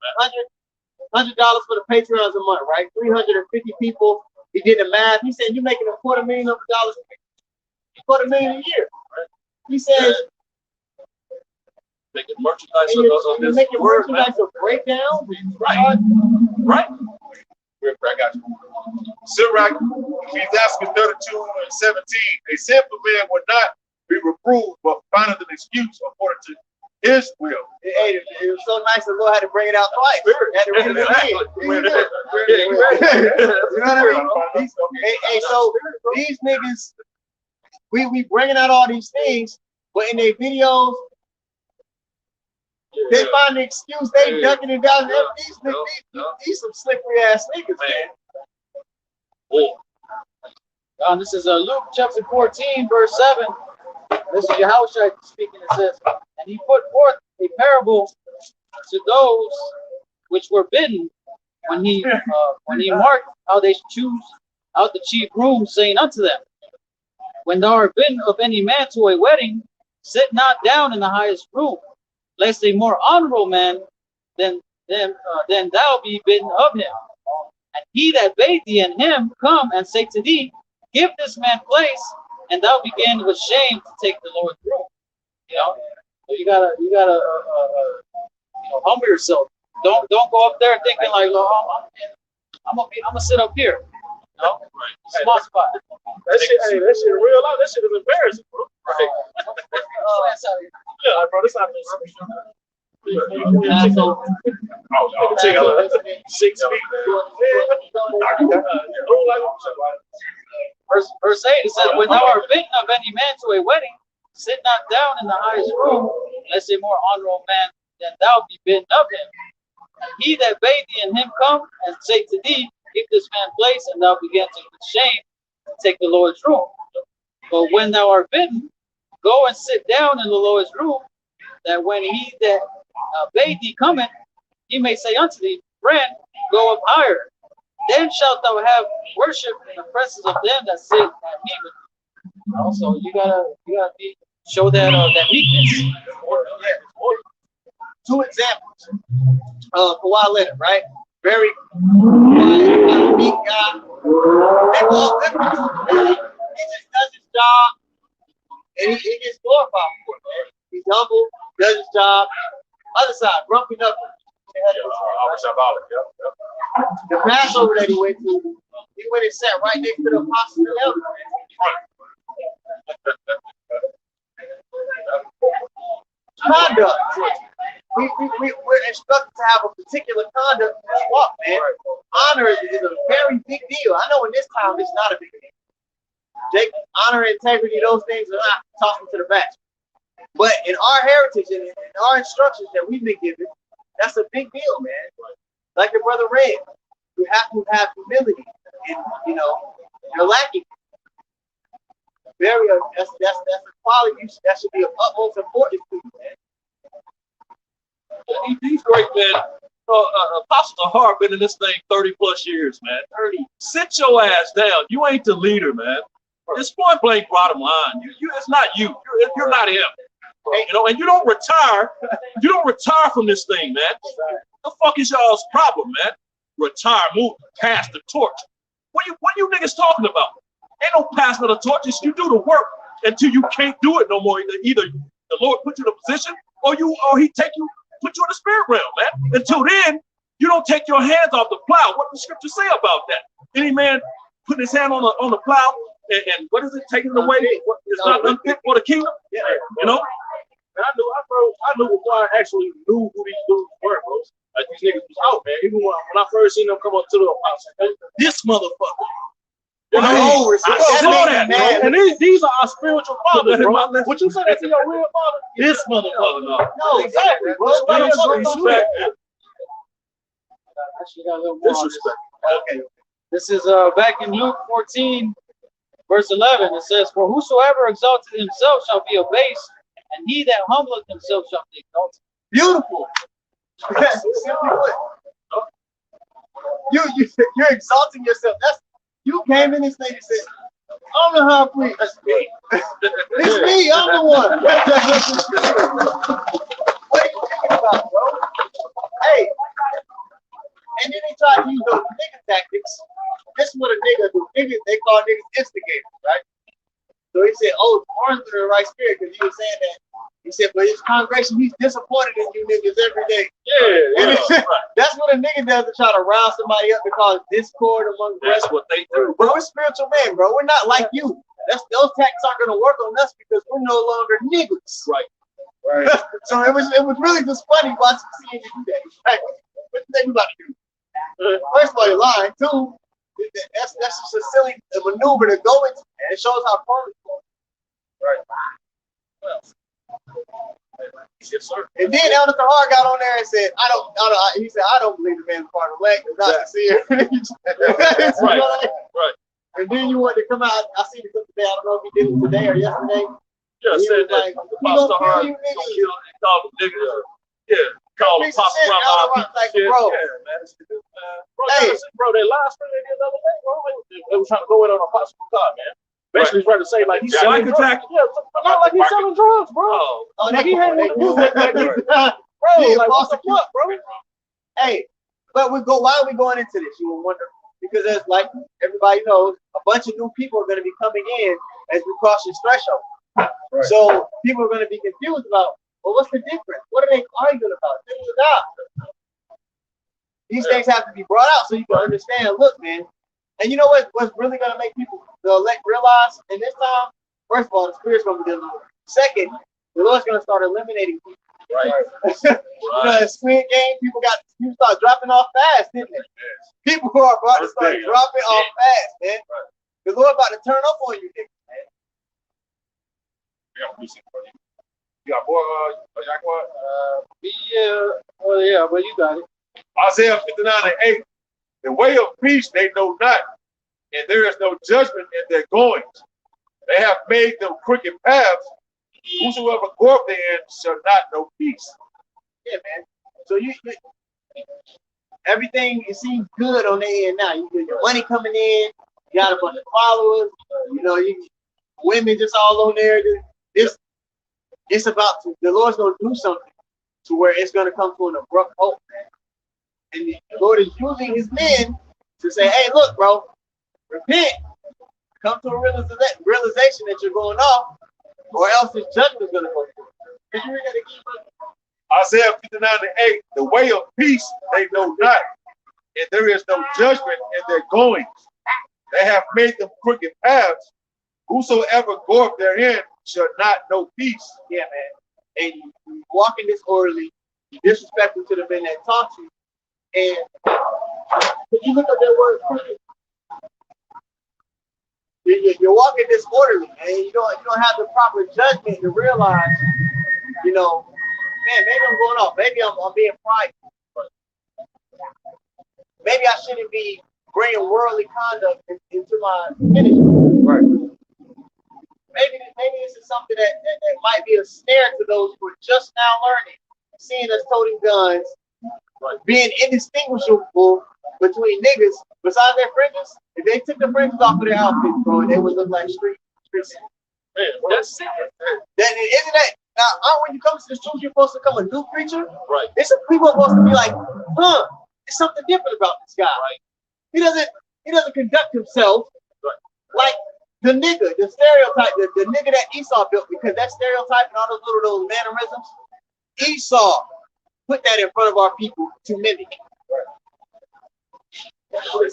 $100 for the Patreons a month, right? 350 people. He did the math. He said you're making $250,000 $250,000 a year. He says making merchandise of this making word, merchandise of breakdown. Right. I got you. Sirach, he's asking 32 and 17. A sinful man would not be reproved, but findeth an excuse according to his will. It was so nice the Lord had to bring it out twice. Had to read it again. You know what I mean? Hey, so these niggas, we bringing out all these things, but in their videos, they find the excuse, they ducking it down. These some slippery ass niggas, man. This is Luke chapter 14, verse 7. This is Yahushua speaking. It says, and he put forth a parable to those which were bidden when he marked how they choose out the chief room, saying unto them, when thou art bidden of any man to a wedding, sit not down in the highest room, lest a more honorable man than thou be bidden of him. And he that bade thee and him come and say to thee, give this man place, and thou begin with shame to take the Lord's room. So you gotta humble yourself. Don't go up there thinking like, I'm gonna sit up here. Small spot. That shit real life. That shit is embarrassing, bro. Right. Yeah, bro, this not 6 feet. Verse 8, it says, when thou art bidden of any man to a wedding, sit not down in the highest room, lest a more honorable man than thou be bidden of him. And he that bade thee and him come and say to thee, give this man place, and thou begin to with shame to take the Lord's room. But when thou art bidden, go and sit down in the lowest room, that when he that bade thee cometh, he may say unto thee, friend, go up higher. Then shalt thou have worship in the presence of them that sit at me with you. Also, you gotta show that meekness. Two examples. Kawhi Leonard, right? Very quiet, meek guy. He just does his job, and he gets glorified for it, man. He's humble, does his job. Other side, grumpy knuckles. The Passover that he went to, he went and sat right next to the apostles and elders. Conduct. We're instructed to have a particular conduct in this walk, man. Honor is a very big deal. I know in this time it's not a big deal. Honor, integrity, those things are not tossing to the back. But in our heritage and in our instructions that we've been given, that's a big deal, man. Like your brother read, you have to have humility, and you're lacking. That's a quality that should be of utmost importance to you, man. These great men, Apostle Hart been in this thing 30 plus years, man. 30. Sit your ass down. You ain't the leader, man. It's point blank bottom line. It's not you. You're not him. And you don't retire. You don't retire from this thing, man. The fuck is y'all's problem, man? Retire, move, pass the torch. What you niggas talking about? Ain't no passing of the torches. You do the work until you can't do it no more. Either the Lord put you in a position, or he put you in the spirit realm, man. Until then, you don't take your hands off the plow. What does the scripture say about that? Any man putting his hand on the plow and what is it, taking it away? It's not unfit for the kingdom. Yeah. And I knew before I actually knew who these dudes were, bro. Like these niggas was out, man. Even when I first seen them come up to the apostle, this motherfucker. I saw that, man. And these are our spiritual fathers, bro. Would you say that to your real father? This motherfucker, no, exactly, bro. Actually, got a little more on this. Disrespect. Okay. This is back in Luke 14, verse 11. It says, "For whosoever exalted himself shall be abased, and he that humbleth himself shall be exalted." Beautiful. Simply put. You're exalting yourself. That's you came in this thing and said, I don't know how to preach. That's me. It's me. I'm the one. What are you thinking about, bro? Hey. And then they try to use those nigga tactics. This is what a nigga do. Niggas, they call niggas instigators, right? So he said, oh, Barnes with the right spirit, because he was saying that. He said, but his congregation, he's disappointed in you niggas every day. Yeah. That's what a nigga does to try to round somebody up to cause discord among That's brethren. what they do. Bro, we're spiritual men, bro. We're not like you. Those tactics aren't gonna work on us because we're no longer niggas. Right. So it was really just funny watching seeing you do that. Like, what you think you about to do? First of all, you're lying. Two, that's just a silly maneuver to go into. And it shows how prone you are. Right. Well, yes, sir. And then Elder Tahar got on there and said, he said, I don't believe the man's part of leg is not sincere. Right. And then you want to come out, I seen it today, I don't know if he did it today or yesterday. Yeah, He said was like, that we gonna Pastor kill you Hart niggas. called them niggas. Yeah, call them Piece of Pastor shit, Hart. Elder Rock, like, bro. Yeah, man. Hey. Bro, they live stream they did the other day, bro. They was trying to go in on a possible car, man. Basically, he's trying to say like he's selling drugs. Yeah, not like he's selling drugs, bro. Oh, Like he had nothing to do with that, bro. Yeah, Like what the fuck, bro? Hey, but why are we going into this? You will wonder. Because there's like everybody knows, a bunch of new people are going to be coming in as we cross this threshold. Right. So people are going to be confused about, well, what's the difference? What are they arguing about? These things have to be brought out so you can understand. Look, man. And you know what's really going to make people realize in this time? First of all, the Spirit's going to be delivered. Second, the Lord's going to start eliminating people. Right. You know, the Squid Game, people start dropping off fast, didn't they? People are about to start dropping off fast, man. Right. The Lord about to turn up on you, niggas, man. You got more, Jaquan? Yeah, well, you got it. Isaiah 59:8. The way of peace they know not, and there is no judgment in their goings. They have made them crooked paths. Whosoever goeth therein shall not know peace. Yeah, man. So you everything, it seems good on their end now. You get your money coming in, you got a bunch of followers, you know, women just all on there. It's about to, the Lord's gonna do something to where it's gonna come to an abrupt halt, man. And the Lord is using his men to say, hey, look, bro, repent, come to a realization that you're going off, or else his judgment is gonna go through. Can you read that again? Isaiah 59:8. The way of peace they know not, and there is no judgment in their goings. They have made them crooked paths. Whosoever goeth therein shall not know peace. Yeah, man. And you walking disorderly, you disrespectful to the men that taught you. And if you look at that word crooked, you're walking disorderly, and you don't have the proper judgment to realize, you know, man, maybe I'm going off. Maybe I'm being prideful. Maybe I shouldn't be bringing worldly conduct into my ministry. Right. Maybe this is something that might be a snare to those who are just now learning, seeing us toting guns, being indistinguishable between niggas besides their fringes. If they took the fringes off of their outfits, bro, they would look like street. Man, that's it. Isn't that now? When you come to this truth, you're supposed to become a new creature. Right. It's people are supposed to be like, huh? There's something different about this guy. Right. He doesn't conduct himself like the nigga, the stereotype, the nigga that Esau built, because that stereotype and all those mannerisms, Esau put that in front of our people to mimic. I'm just gonna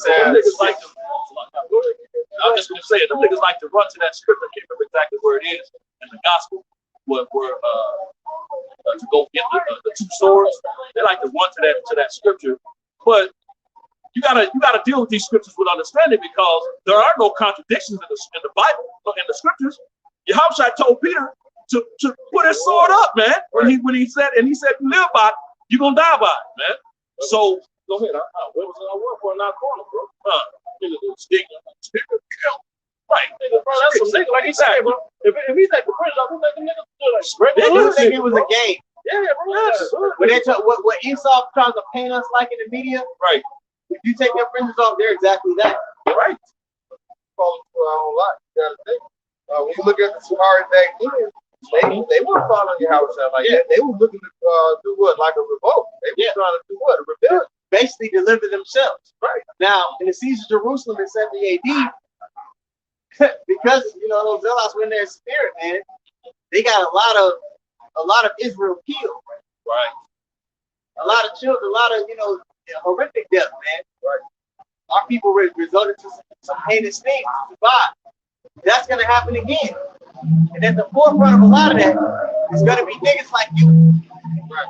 say it. The niggas like to run to that scripture. I can't remember exactly where it is in the gospel, where to go get the two swords. They like to run to that scripture, but you gotta deal with these scriptures with understanding, because there are no contradictions in the Bible, but in the scriptures. Yahushua told Peter to put his sword up, man. When he said you live by it, you're gonna die by it, man. So Go ahead. Where was I work for in our corner, bro? Nigga, stick. Right, nigga, bro. That's some nigga. Like he said, bro. If he take the prison off, who make the niggas do like spread They the think it was a game. Yeah, bro. That's But they what Esau trying to paint us like in the media, right. if you take their fringes off, they're exactly that. Right. Falling for our own lot. You gotta think. When you look at the Sahari back then, they weren't following your house out like that. They were looking to do what? Like a revolt. They were trying to do what? A rebellion. Basically deliver themselves. Right. Now, in the siege of Jerusalem in 70 AD, because those zealots were in their spirit, man, they got a lot of Israel killed. Right. A lot of children, a lot of horrific death, man. Right. Our people resorted to some heinous things to survive. That's gonna happen again. And at the forefront of a lot of that is gonna be niggas like you. Right.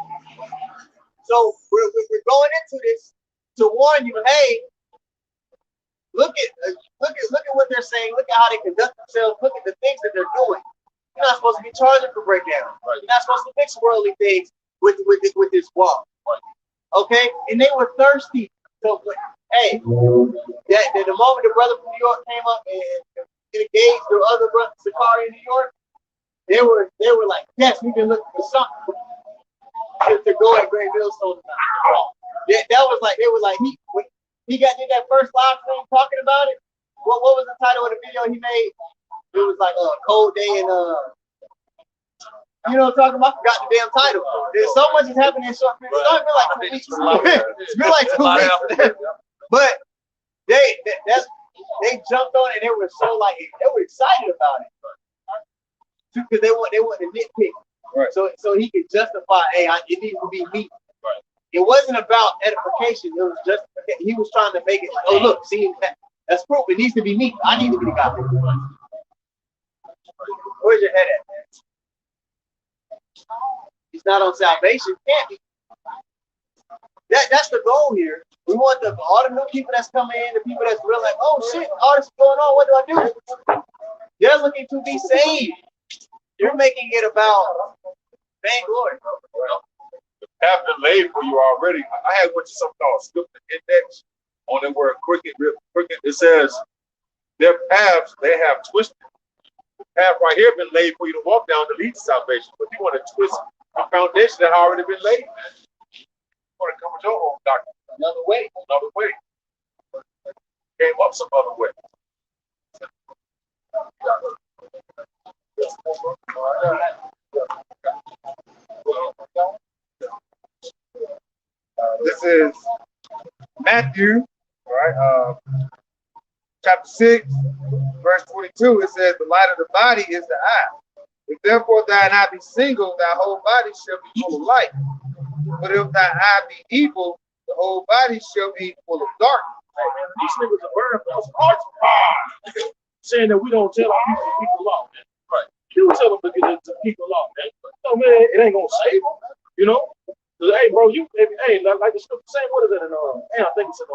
So we're going into this to warn you, hey, look at what they're saying, look at how they conduct themselves, look at the things that they're doing. You're not supposed to be charging for breakdown. Right. You're not supposed to mix worldly things with this walk. Right. Okay? And they were thirsty. So hey, that the moment the brother from New York came up and engaged the other brother Sakari in New York, they were like, yes, we've been looking for something to go at Great Millstone tonight. That was like, they were like, he did that first live stream talking about it. What was the title of the video he made? It was like a cold day and you know what I'm talking about? I forgot the damn title. There's so much is happening in short periods. It's only been like 2 weeks. It's been like 2 weeks. But they jumped on it and they were so like they were excited about it. Because they want to nitpick. Right. So he could justify, hey, it needs to be me. Right. It wasn't about edification. It was just he was trying to make it like, oh look, see that's proof. It needs to be me. I need to be the guy. Where's your head at, man? He's not on salvation. Can't be. That's the goal here. We want all the new people that's coming in, the people that's real like, oh shit, all this is going on. What do I do? They're looking to be saved. You're making it about vainglory. The path been laid for you already. I had what something called scripted index on the word crooked. It says their paths they have twisted. The path right here been laid for you to walk down to lead to salvation, but you want to twist a foundation that already been laid. You want to come with your own doctrine. Another way. Came up some other way. This is Matthew, all right, chapter 6, verse 22. It says, the light of the body is the eye. If therefore thine eye be single, thy whole body shall be full of light. But if thy eye be evil, the whole body shall be full of darkness. Hey, man, these niggas are burning for us hearts, saying that we don't tell our people to keep the law, man. Right. You tell them to keep the law, man. No, man, it ain't gonna save them, you know? Hey, bro, hey, like the scripture saying, what is it in, I think it's in,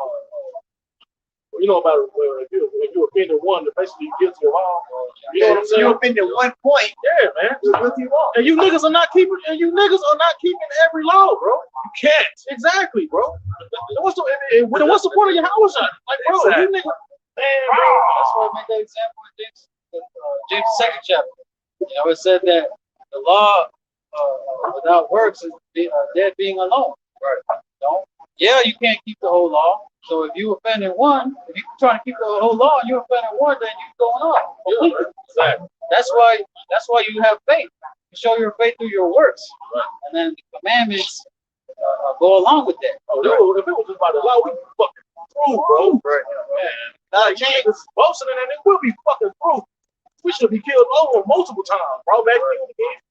you know about if you offended one, basically you're guilty of all. You know what I'm saying? You offended 1 point. Yeah, man. You're guilty of all. And you niggas are not keeping every law, bro. You can't. Exactly, bro. What's the point of your house? Like, bro, exactly. You niggas, man, bro. That's why I made that example in James 2nd chapter. It said that the law without works is dead being alone. Right. Yeah, you can't keep the whole law. So if you offended one, if you're trying to keep the whole law and you offended one, then you're going off. Yeah, exactly. That's why you have faith. You show your faith through your works. Right. And then the commandments go along with that. Oh, dude, if it was just by the law, we'd be fucking through, bro. Right. Man. You niggas boasting in that, it will be fucking through. We should be killed over multiple times, bro. Back again.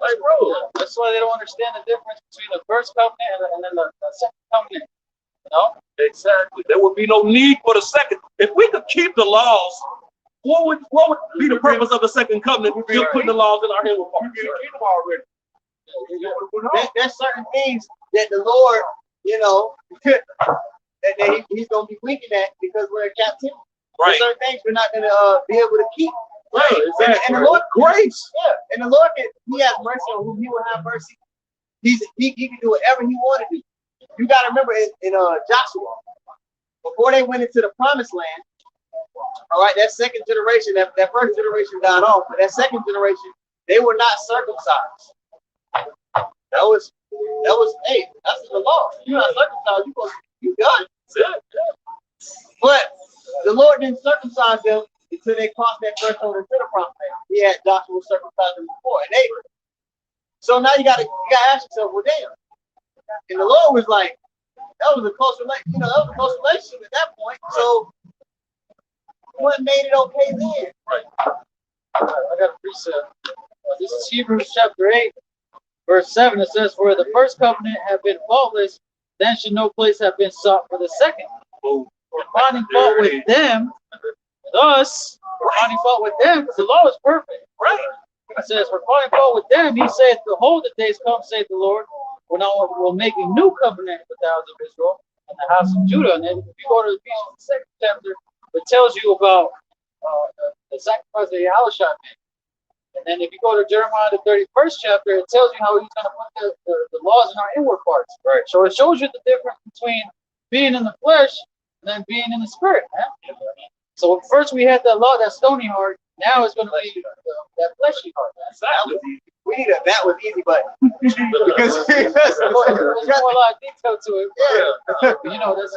Like, bro. That's why they don't understand the difference between the first covenant and then the second covenant. You know? Exactly. There would be no need for the second. If we could keep the laws, what would be the purpose of the second covenant? Just putting the laws in our hands. You get a kingdom already. There's certain things that the Lord, that he's going to be winking at because we're in captivity. Right. There's certain things we're not going to be able to keep. Right. Exactly. And the Lord, grace. Yeah. And the Lord, he has mercy on whom he will have mercy. He can do whatever he wanted to do. You got to remember in Joshua, before they went into the promised land, all right, that second generation, that first generation died off, but that second generation, they were not circumcised. That was, hey, that's the law. You're not circumcised, you done. But the Lord didn't circumcise them until they crossed that threshold into the promised land. He had Joshua circumcised them before, and they. So now you gotta ask yourself, well, damn. And the Lord was like, that was a close relationship, that was a close relationship at that point. So what made it okay then? Right. I got a precept. This is Hebrews chapter 8, verse 7. It says, "For the first covenant had been faultless, then should no place have been sought for the second. Boom. For finding fault with them, with us, for finding fault with them, because the law is perfect." Right. It says, "For finding fault with them, he saith, Behold, the days come, saith the Lord, when I will make a new covenant with the house of Israel and the house of Judah." And then if you go to Ephesians 2nd chapter, it tells you about the sacrifice of Yahushua. And then if you go to Jeremiah the 31st chapter, it tells you how he's going to put the laws in our inward parts. Right. So it shows you the difference between being in the flesh and then being in the spirit, man. So first we had that law, that stony heart. Now it's going to be that fleshy heart. Exactly. We need that was easy button. Because There's more a lot of detail to it. Yeah. But, you know, that's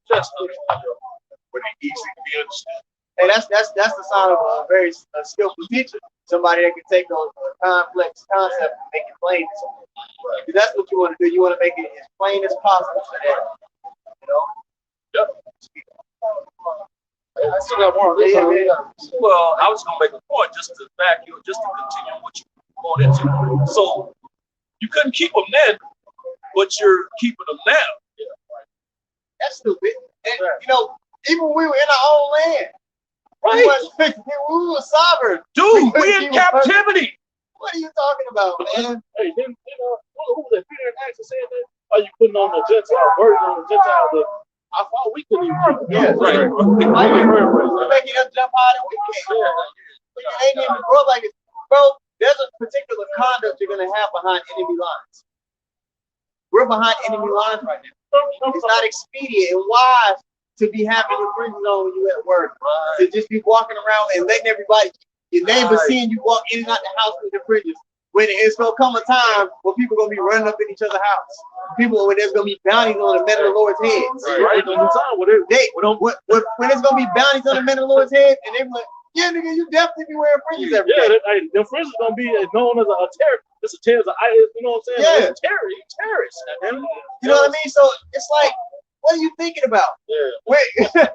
Suggestive. But it easy to be understood. and that's the sign of a very skillful teacher. Somebody that can take a complex concept and make it plain. Because that's what you want to do. You want to make it as plain as possible so that, Yep. I still got more. Well, I was gonna make a point just to continue what you going into. So you couldn't keep them then, but you're keeping them now. That's stupid. And, even when we were in our own land, Right. we were sovereign. Dude, we in captivity. What are you talking about, man? Hey, then who was that? Peter and Acts said that? Are you putting on the Gentile burden on the Gentile that I thought we couldn't even keep? Yeah, Right. We're making them jump higher than we can. They ain't even grow like it. Bro, there's a particular conduct you're gonna have behind enemy lines. We're behind enemy lines right now. It's not expedient and wise to be having your fringes on when you at work. To just be walking around and letting everybody, your neighbors seeing you walk in and out the house with your fringes. When it's gonna come a time where people gonna be running up in each other's house. When there's gonna be bounties on the men of the Lord's heads. Right. On the time when When it's gonna be bounties on the men of the Lord's head, and they're like, yeah, nigga, you definitely be wearing fringes every day. them friends is gonna be known as a terrorist. It's a terrorist, you know what I'm saying? Yeah. It's a terrorist. You know what I mean? So it's like, what are you thinking about? Yeah.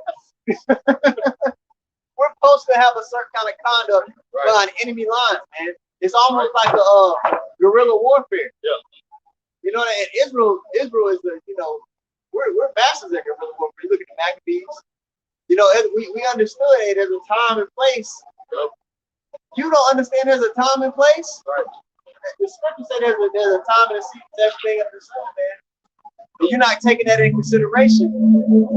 We're supposed to have a certain kind of conduct behind enemy lines, man. It's almost like a guerrilla warfare. Yeah. You know, and Israel is we're masters at guerrilla warfare. You look at the Maccabees. We understood it as a time and place. Yep. You don't understand there's a time and place? Right. The scripture said there's a time and a season for everything under the sun, man. If you're not taking that into consideration,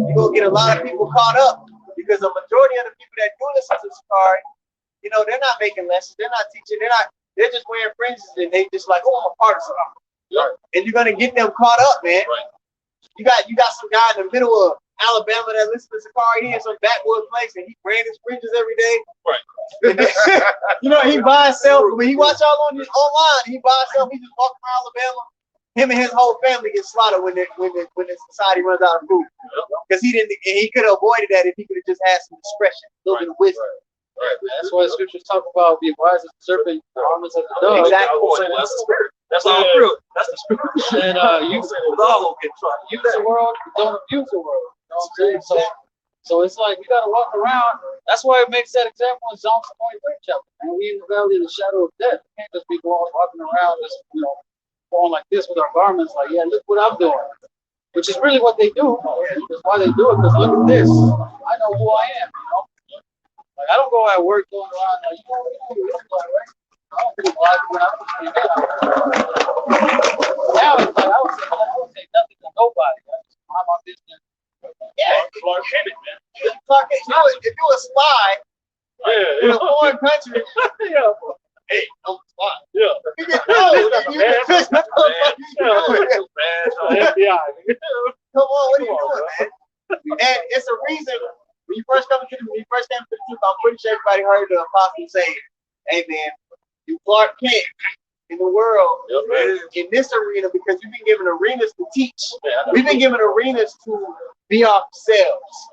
you're gonna get a lot of people caught up because the majority of the people that do listen to Sakari, they're not making lessons, they're not teaching, they're just wearing fringes and they just like, oh, I'm a part of something. Right. And you're gonna get them caught up, man. Right. You got some guy in the middle of Alabama that listens to Sakari in some backwoods place and he wearing his fringes every day. Right. He buy himself when he watch y'all online, he buy himself, he just walk around Alabama. Him and his whole family get slaughtered when the society runs out of food. Because he could have avoided that if he could have just had some discretion, a little bit of wisdom. Right. That's why the scriptures talk about being wise as a serpent, harmless as a dove. Exactly. That's the spirit. That's all true. That's the spirit. And you use the world, don't abuse the world. You know what I'm saying? So it's like we gotta walk around. That's why it makes that example in Psalm 23 chapter. And we in the valley of the shadow of death. We can't just be walking around just going like this with our garments, like, yeah, look what I'm doing. Which is really what they do. That's why they do it, because look at this. I know who I am, Like, I don't go at work going around like, right? I don't do live when now it's like, I would say nothing to nobody. I'm on business. Yeah, Clark Kent, man. if you're a spy in a foreign country, hey, on the spot. Yeah. FBI. Come on, what are you doing, man? And it's a reason when you first came to the truth, I'm pretty sure everybody heard the apostle say, hey man, you Clark Kent in the world in this arena because we've been given arenas to teach. We've been given arenas to be ourselves.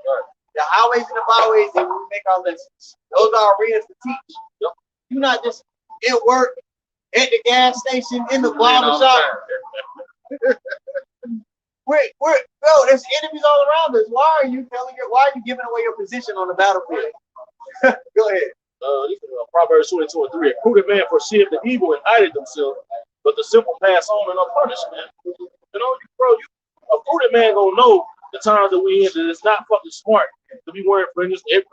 The highways and the byways, and we make our lessons. Those are arenas to teach. You're not just at work, at the gas station, in the barber shop. Bro, there's enemies all around us. Why are you giving away your position on the battlefield? Go ahead. Proverbs 22:3. A prudent man foreseeth the evil and hideth himself, but the simple pass on and unpunished, man. You know, a prudent man gonna know the times that we in that it's not fucking smart to be wearing fringes to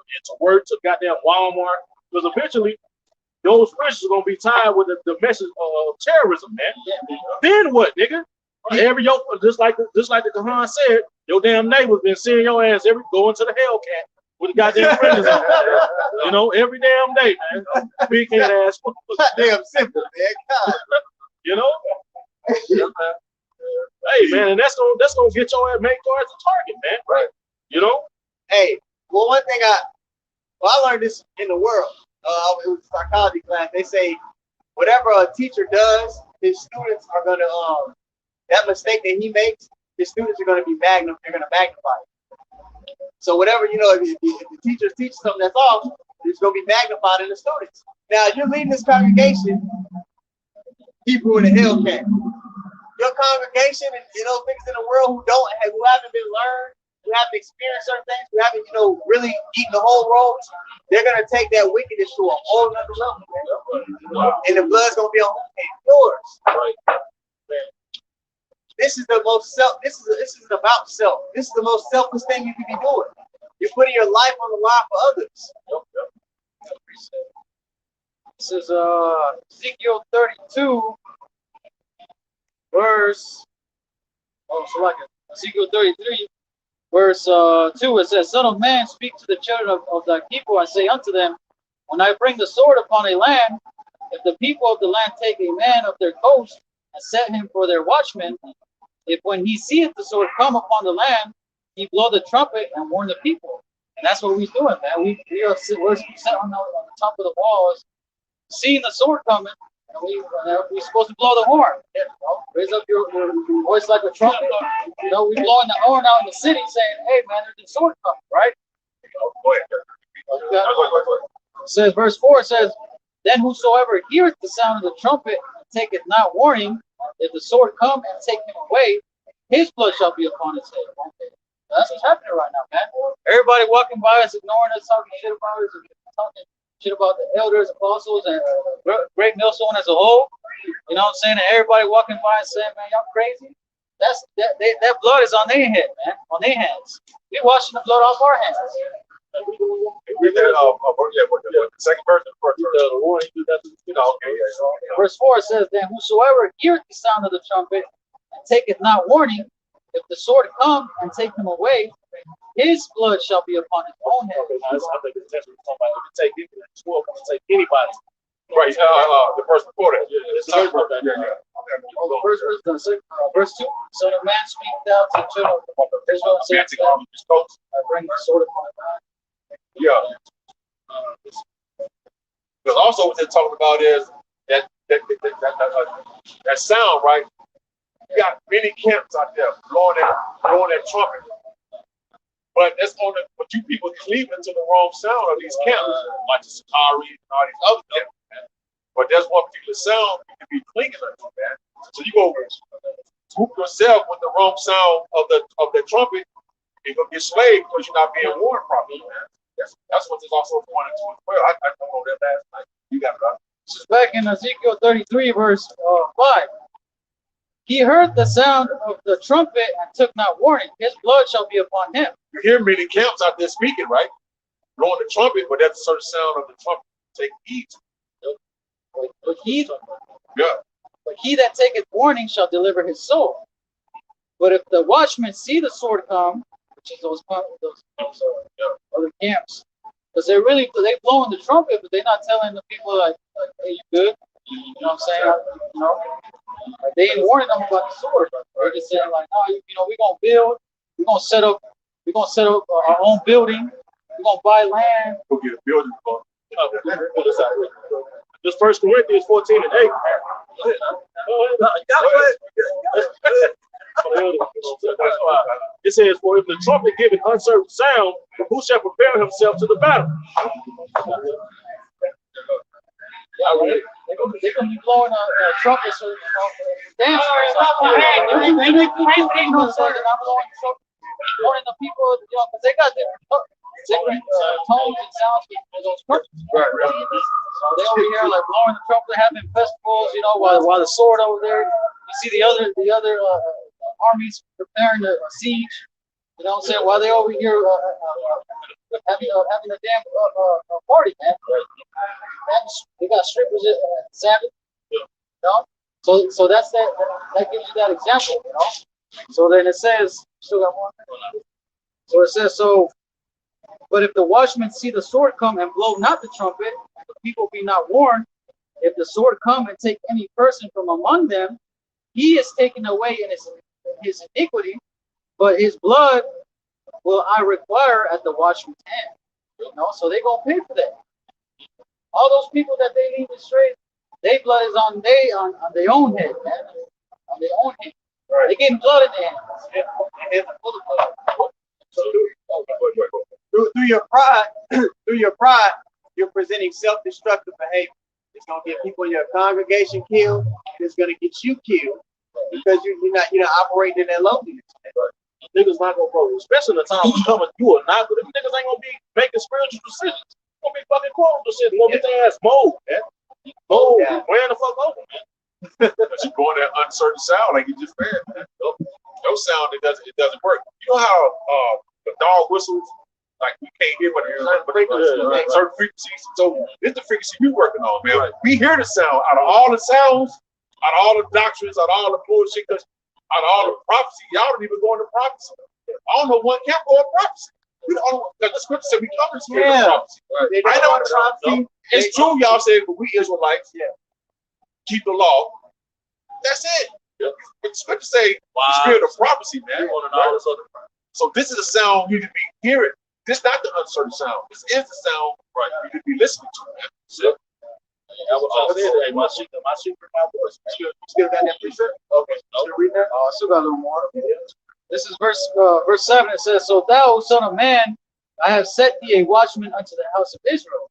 work to goddamn Walmart, because eventually those fringes are gonna be tied with the message of terrorism, man. Then what, nigga? Just like the Quran said, your damn neighbor's been seeing your ass going to the Hellcat with the goddamn fringes on. You know, every damn day, man. Big head ass. Damn simple, man. God. You know? Hey, man, and that's gonna get your ass make your ass a target, man. Right? You know? Hey, well, one thing I learned this in the world. It was a psychology class. They say whatever a teacher does, his students are gonna that mistake that he makes, his students are gonna be they're gonna magnify it. So whatever, you know, if the teachers teach something that's off, it's gonna be magnified in the students. Now you're leading this congregation, Hebrew in the Hellcat. Your congregation and niggas in the world who haven't been learned, who haven't experienced certain things, who haven't, really eaten the whole ropes, they're gonna take that wickedness to a whole other level, man. And the blood's gonna be on yours. This is the most this is about self. This is the most selfless thing you can be doing. You're putting your life on the line for others. This is Ezekiel 32, verse. Ezekiel 33, verse 2. It says, "Son of man, speak to the children of thy people, and say unto them, when I bring the sword upon a land, if the people of the land take a man of their coast and set him for their watchman, if when he seeth the sword come upon the land, he blow the trumpet and warn the people." And that's what we're doing, man. We're sitting on the top of the walls, seeing the sword coming, and we're supposed to blow the horn. Raise up your voice like a trumpet. We're blowing the horn out in the city, saying, "Hey, man, there's a sword coming," right? It says, verse 4 says, "Then whosoever heareth the sound of the trumpet and taketh not warning, if the sword come and take him away, his blood shall be upon his head." That's what's happening right now, man. Everybody walking by us, ignoring us, talking shit about us, talking shit about the elders, apostles, and Great Millstone as a whole. You know what I'm saying? And everybody walking by and saying, "Man, y'all crazy." That blood is on their head, man, on their hands. We're washing the blood off our hands. Second verse. Verse 4 says, "Then whosoever heareth the sound of the trumpet and taketh not warning, if the sword come and take him away, his blood shall be upon his own head." I think it's talking about if you take anybody. Right, the verse before that. Verse 2. "So the man speak thou to the children of Israel, and said to them, I bring the sword upon the land." Yeah. Because also what they're talking about is that sound, right? You got many camps out there blowing that trumpet. But that's but you people cleaving to the wrong sound of these camps, like the Sakari and all these other camps, man. But there's one particular sound you can be clinging to, man. So you go swoop yourself with the wrong sound of the trumpet, you're gonna get slayed because you're not being warned properly, man. That's what this also pointed to as well. I don't know that last night. You got it, right? This is back in Ezekiel 33, verse 5. "He heard the sound of the trumpet and took not warning. His blood shall be upon him." You hear many camps out there speaking, right? Blowing the trumpet, but that's a certain sound of the trumpet. Take heed. But he Yeah. that taketh warning shall deliver his soul. But if the watchmen see the sword come, which is those other camps, Because they blowing the trumpet, but they're not telling the people like hey, you good? You know what I'm saying? You know, like they ain't warning them about the sword. They're just saying like, no, you know, we're gonna build, we're gonna set up our own building, we're gonna buy land. Go get a building. This 1 Corinthians 14 and 8. Go ahead. It says, for if the trumpet giveth uncertain sound, who shall prepare himself to the battle? They're gonna be blowing trumpets or dancing or something. You know what I'm saying? They're not blowing trumpets, warning the people, you know, because they got different tones and sounds for those trumpets. Right. So they over here like blowing the trumpet, having festivals, you know, while the sword over there. You see the other armies preparing a siege. You know what I'm saying? While they over here having a damn party, man. They got strippers at Sabbath. You know? So that's that gives you that example, you know. So then it says, still got one. So it says, but if the watchmen see the sword come and blow not the trumpet, and the people be not warned, if the sword come and take any person from among them, he is taken away in his iniquity, but his blood will I require at the watchman's hand. You know, so they gonna pay for that. All those people that they lead astray, their blood is on their own head, man. On their own head. Right. They getting blood in their hands. Through your pride, you're presenting self-destructive behavior. It's gonna get people in your congregation killed. It's gonna get you killed because you're not operating in that lowliness. Niggas not gonna grow, especially in the time we coming. You are not, but them niggas ain't gonna be making spiritual decisions. Gonna be fucking quarrel decisions. Gonna get their ass mowed, man. Mowed, wearing the fuck over, man. But you going that uncertain sound like you just said, man. No sound, it doesn't work. You know how the dog whistles, like we can't hear what it is, but certain frequencies. So this is the frequency we working on, man. Right. We hear the sound out of all the sounds, out of all the doctrines, out of all the bullshit, out of all the prophecy. Y'all don't even go into prophecy. I don't know one can't go in prophecy. We don't know, because the scripture said we come to spirit of prophecy. Right. I know prophecy. It's true, y'all say, but we Israelites keep the law. That's it. But the scripture say the spirit of prophecy, man. So this is the sound you need to be hearing. This is not the uncertain sound. This is the sound you need to be listening to, man. So, my secret, my voice. Still got that precept? Okay. Read that? I still got a little more. This is verse 7. It says, so thou, son of man, I have set thee a watchman unto the house of Israel.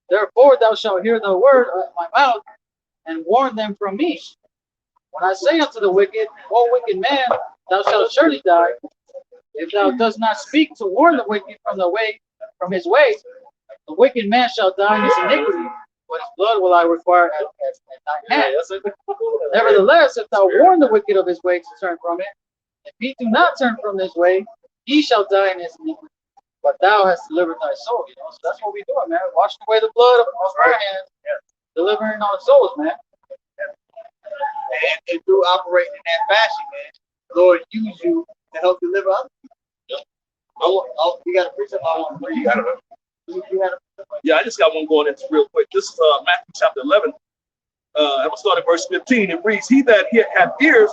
Therefore thou shalt hear the word of my mouth and warn them from me. When I say unto the wicked, O wicked man, thou shalt surely die, if thou dost not speak to warn the wicked from his way, the wicked man shall die in his iniquity, but his blood will I require at thine hand. Nevertheless, if thou warn the wicked of his way to turn from it, if he do not turn from his way, he shall die in his iniquity, but thou hast delivered thy soul. You know, so that's what we're doing, man. Washing away the blood of our hands, delivering our souls, man. And through operating in that fashion, man, the Lord use you to help deliver others. You got a precept I want to read. Yeah, I just got one going into real quick. This is Matthew chapter 11. I'm gonna start at verse 15. It reads, "He that hath ears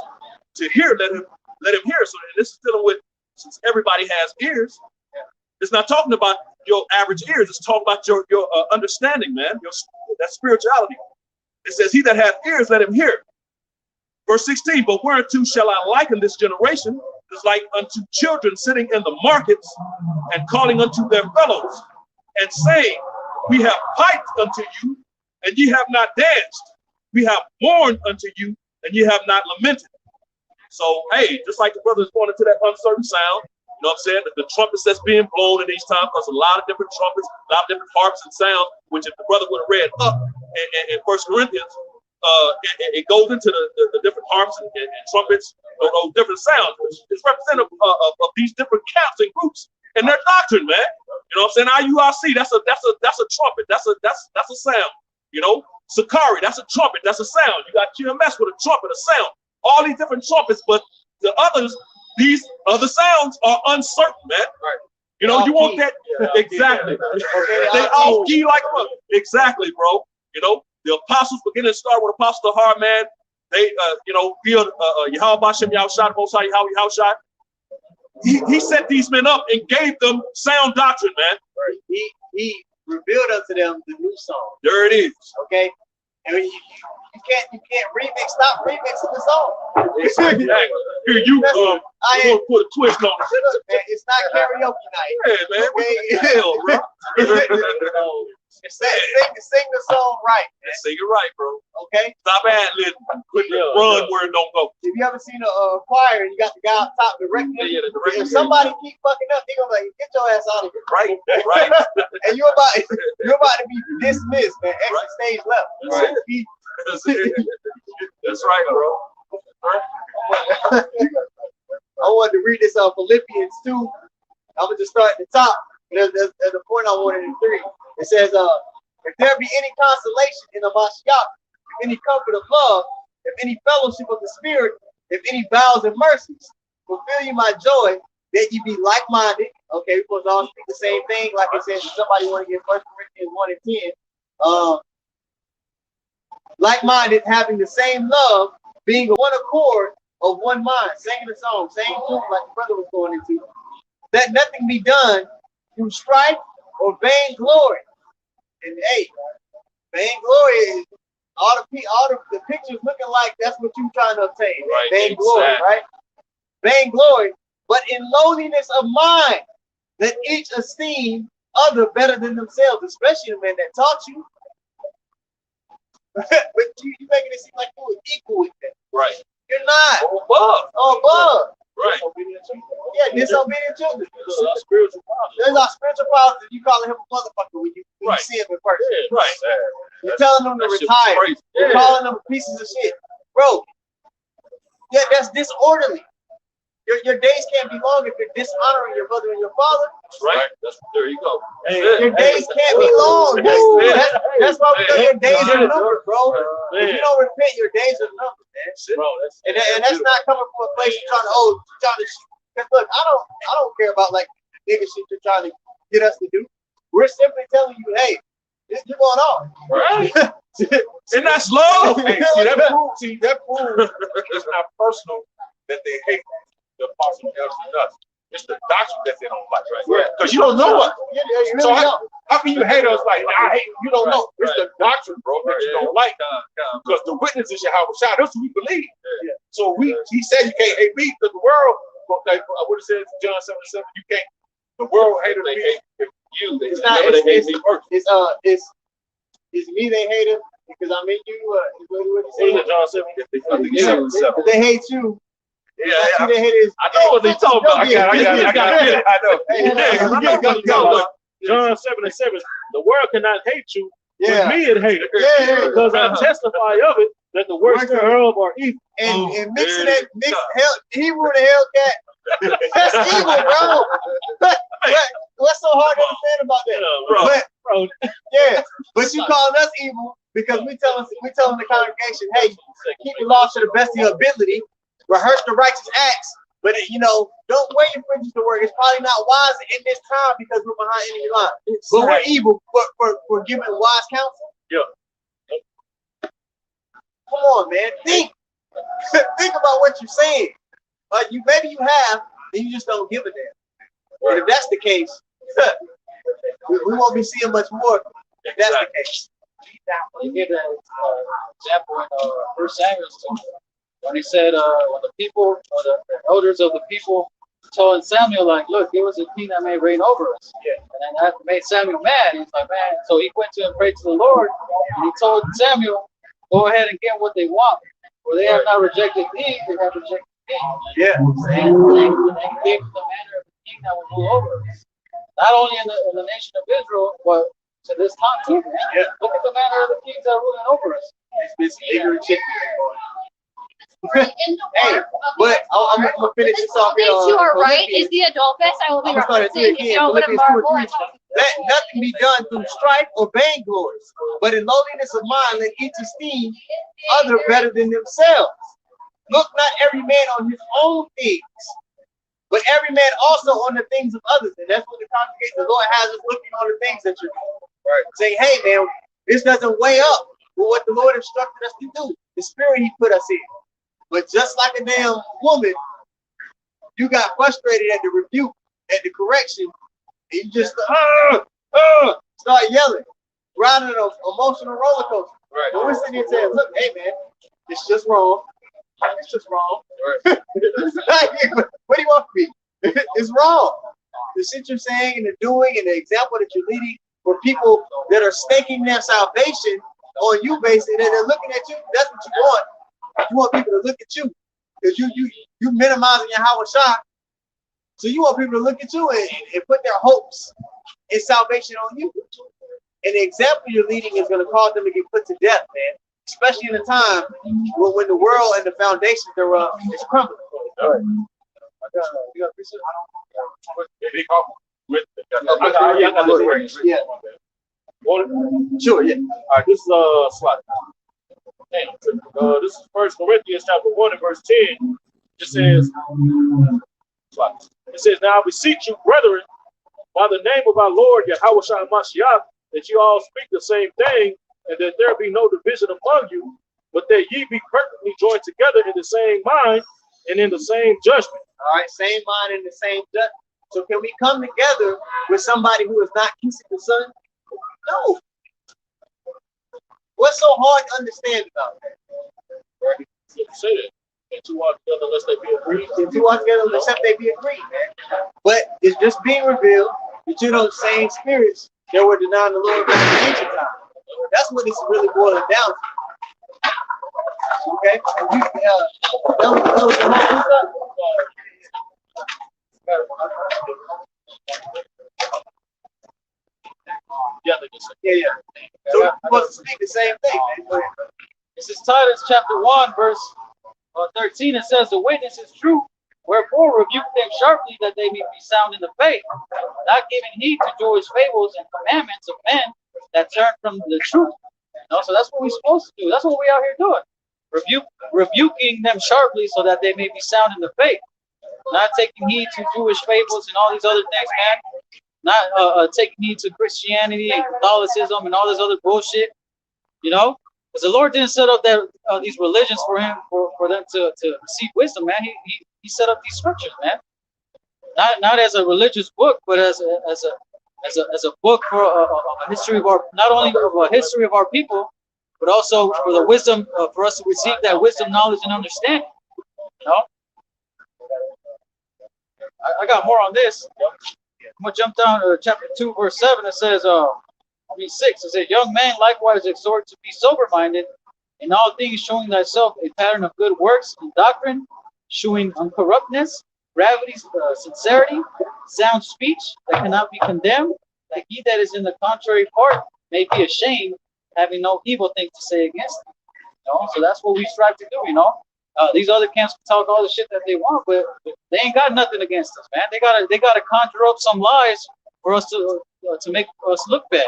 to hear, let him hear." So this is dealing with, since everybody has ears, it's not talking about your average ears. It's talking about your understanding, man. That spirituality. It says, "He that hath ears, let him hear." Verse 16, "But whereunto shall I liken this generation? It is like unto children sitting in the markets and calling unto their fellows and saying, We have piped unto you, and ye have not danced. We have mourned unto you, and ye have not lamented." So, hey, just like the brother is going into that uncertain sound, you know what I'm saying? The trumpets that's being blown in these times, because a lot of different trumpets, a lot of different harps and sounds, which if the brother would have read up in 1 Corinthians, it goes into the different harps and trumpets, those different sounds, which is representative of these different camps and groups and their doctrine, man. You know what I'm saying? IURC, that's a trumpet, that's a sound. You know, Sakari, that's a trumpet, that's a sound. You got QMS with a trumpet, a sound. All these different trumpets, but the others, these other sounds are uncertain, man. Right. You know, you want that exactly. They all key like fuck. Exactly, bro. You know, the apostles beginning to start with Apostle Hard, man. They, you know, feel Yahweh Bashem Yahushua, Most High Yahweh Yahushua. He set these men up and gave them sound doctrine, man. He revealed unto them the new song. There it is. Okay, and you can't remix. Stop remixing the song. Exactly. Here you want to put a twist on it. Man, it's not karaoke night. Yeah, man. What the hell, bro? Sing the song right. Man. Sing it right, bro. Okay. Stop ad-libbing. Quit run where it don't go. If you ever seen a choir and you got the guy up top directing, if somebody keep fucking up, they gonna be like, get your ass out of here. Right. And you're about to be dismissed, man. Exit stage left. Right. That's right, bro. I wanted to read this on Philippians 2. I'm gonna just start at the top. There's a point I wanted in 3. It says, if there be any consolation in the Mashiach, if any comfort of love, if any fellowship of the Spirit, if any vows and mercies, fulfill you my joy, that you be like-minded. Okay, we're supposed to all speak the same thing. Like it says, if somebody want to get 1 Corinthians 1 and 10. Like-minded, having the same love, being of one accord, of one mind, singing the song, same tune like the brother was going into. Let nothing be done through strife or vain glory. And hey, vain glory is all the pictures looking like that's what you're trying to obtain. Right, vain glory, right? Vain glory, but in lowliness of mind, let each esteem other better than themselves, especially the men that taught you. But you making it seem like you were equal with them. Right. You're not. Above. Right. Yeah, disobedient children. There's our spiritual problems. There's our spiritual problems, and you calling him a motherfucker when you see him in person. Yeah, right. You're telling them to retire. You're calling them pieces of shit. Bro, yeah, that's disorderly. Your days can't be long if you're dishonoring your mother and your father. Right. There you go. Your days can't be long. That's why we know your days are numbered, bro. If you don't repent, your days are numbered, man. Bro, and that's not coming from a place you're trying to because look, I don't care about like nigga shit you're trying to get us to do. We're simply telling you, hey, you're going on. Right. And that's love. Hey, that proves it's not personal that they hate the apostle elders and us. It's the doctrine that they don't like, right? Because you don't know us. So how can you hate us like I hate you? Don't know. It's the doctrine, bro, that you don't like. Because the witness is Yahweh Shah. That's what we believe. So he said you can't hate me because the world, like what it says in John 7:7, you can't. The world hated me. You. It's not. It's me they hate him because I'm in you. What he said? John 7. If they hate you. Yeah. They hate is, I know what they talking about. I got it. I know. John 7:7. The world cannot hate you. With me it hated. Because I testify of it that the works thereof are evil. And mixing that Hebrew and Hellcat. That's evil, bro. What's so hard to understand about that? Bro. But you calling us evil because we telling the congregation, hey, keep the law to the best of your ability, rehearse the righteous acts, but don't wear your fringes to work. It's probably not wise in this time because we're behind enemy line. But we're evil for giving wise counsel. Yeah. Come on, man. Think about what you're saying. Maybe you have, and you just don't give a damn. And if that's the case, we won't be seeing much more. If that's the case. You give an example in 1 Samuel when he said, when the people, or the elders of the people told Samuel, like, look, there was a king that may reign over us. And then that made Samuel mad. He's like, man. So he went to and prayed to the Lord, and he told Samuel, go ahead and get what they want. For they have not rejected thee, they have rejected me. And he gave the manner of the king that will rule over us. Not only in the nation of Israel, but to this time too. Look at the manner of the kings that are ruling over us. It's ignorant shit. Hey, but I'm gonna finish this off here. To our right is the Adolphus. I will be referencing. If you don't want to marvel, let nothing be done through strife or vainglories, but in lowliness of mind, let each esteem other better than themselves. Look not every man on his own things, but every man also on the things of others. And that's what the Lord has us looking on the things that you're doing. Right. Saying, hey man, this doesn't weigh up with what the Lord instructed us to do. The spirit he put us in. But just like a damn woman, you got frustrated at the rebuke, at the correction, and you just start yelling, riding an emotional roller coaster. Right. But we're sitting here saying, look, hey man, it's just wrong. It's just wrong. Right. What do you want from me? It's wrong. The shit you're saying and the doing and the example that you're leading for people that are staking their salvation on you, basically, that they're looking at you. That's what you want. You want people to look at you because you minimizing your Hawashah. So you want people to look at you and put their hopes in salvation on you. And the example you're leading is going to cause them to get put to death, man. Especially in a time when the world and the foundations thereof is crumbling. All right. You got yeah. Sure, yeah. All right, this is slide. This is 1 Corinthians chapter 1 and verse 10. It says, now I beseech you, brethren, by the name of our Lord Yahweh Shai Mashiach, that you all speak the same thing, and that there be no division among you, but that ye be perfectly joined together in the same mind and in the same judgment. All right, same mind and the same judgment. So can we come together with somebody who is not kissing the sun? No. What's so hard to understand about that? Right? You say that. And two walk together unless they be agreed. And two walk together except they be agreed, man. But it's just being revealed that you know the same spirits that were denying the Lord in the ancient time. That's what it's really boiling down to. Okay? And that was the whole stuff. Yeah. So we're supposed to speak the same thing, man. This is Titus chapter 1, verse 13. It says, the witness is true. Wherefore rebuke them sharply that they may be sound in the faith, not giving heed to Jewish fables and commandments of men that turn from the truth. So that's what we're supposed to do. That's what we're out here doing. Rebuking them sharply so that they may be sound in the faith. Not taking heed to Jewish fables and all these other things, man. Not taking heed to Christianity and Catholicism and all this other bullshit. You know? Because the Lord didn't set up these religions for them to receive wisdom, man. He set up these scriptures, man. Not as a religious book, but as a book for a history of our, not only of a history of our people, but also for the wisdom for us to receive that wisdom, knowledge, and understanding. You know? I got more on this. I'm gonna jump down to chapter 2, verse 7. It says, 6. It says, young man likewise exhort to be sober-minded in all things, showing thyself a pattern of good works and doctrine, showing uncorruptness, gravity, sincerity, sound speech that cannot be condemned, that he that is in the contrary part may be ashamed, having no evil thing to say against him. You know? So that's what we strive to do, you know. These other camps can talk all the shit that they want, but they ain't got nothing against us, man. They gotta conjure up some lies for us to make us look bad.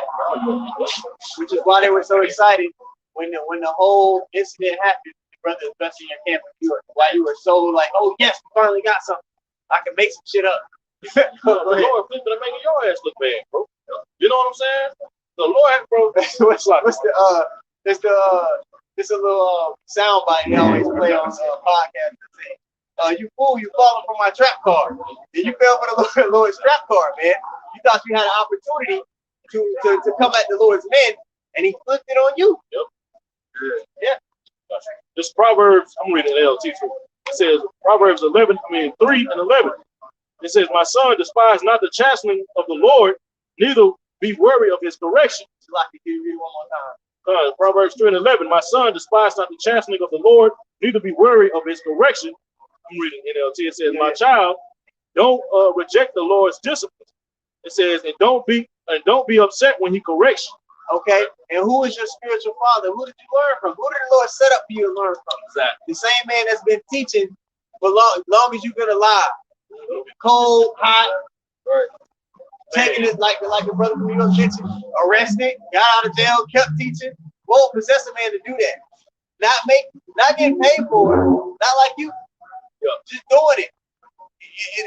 Which is why they were so excited when the whole incident happened, brother, especially in your camp in New York. Why you were so like, oh yes, we finally got something. I can make some shit up. The Lord flipping and making your ass look bad, bro. You know what I'm saying? The Lord, bro. It's a little sound bite they always play on podcast. You fool, you falling for my trap card. And you fell for the Lord's trap card, man. You thought you had an opportunity to come at the Lord's men, and he flipped it on you. Yep. Yeah. This Proverbs, I'm reading LT too. It says Proverbs 3 and 11. It says, my son, despise not the chastening of the Lord, neither be worry of his correction. Like you read it one more time. Proverbs 3 and 11. My son, despise not the chastening of the Lord, neither be worry of his correction. I'm reading NLT. It says, my child, don't reject the Lord's discipline. It says, and don't be upset when he corrects you. Okay, and who is your spiritual father? Who did you learn from? Who did the Lord set up for you to learn from? Exactly. The same man that's been teaching for long as you've been alive. Cold, hot, right. Taking it like the brother from New York mentioned, arrested, got out of jail, kept teaching. Won't possess a man to do that. Not getting paid for it. Not like you. Yeah. Just doing it.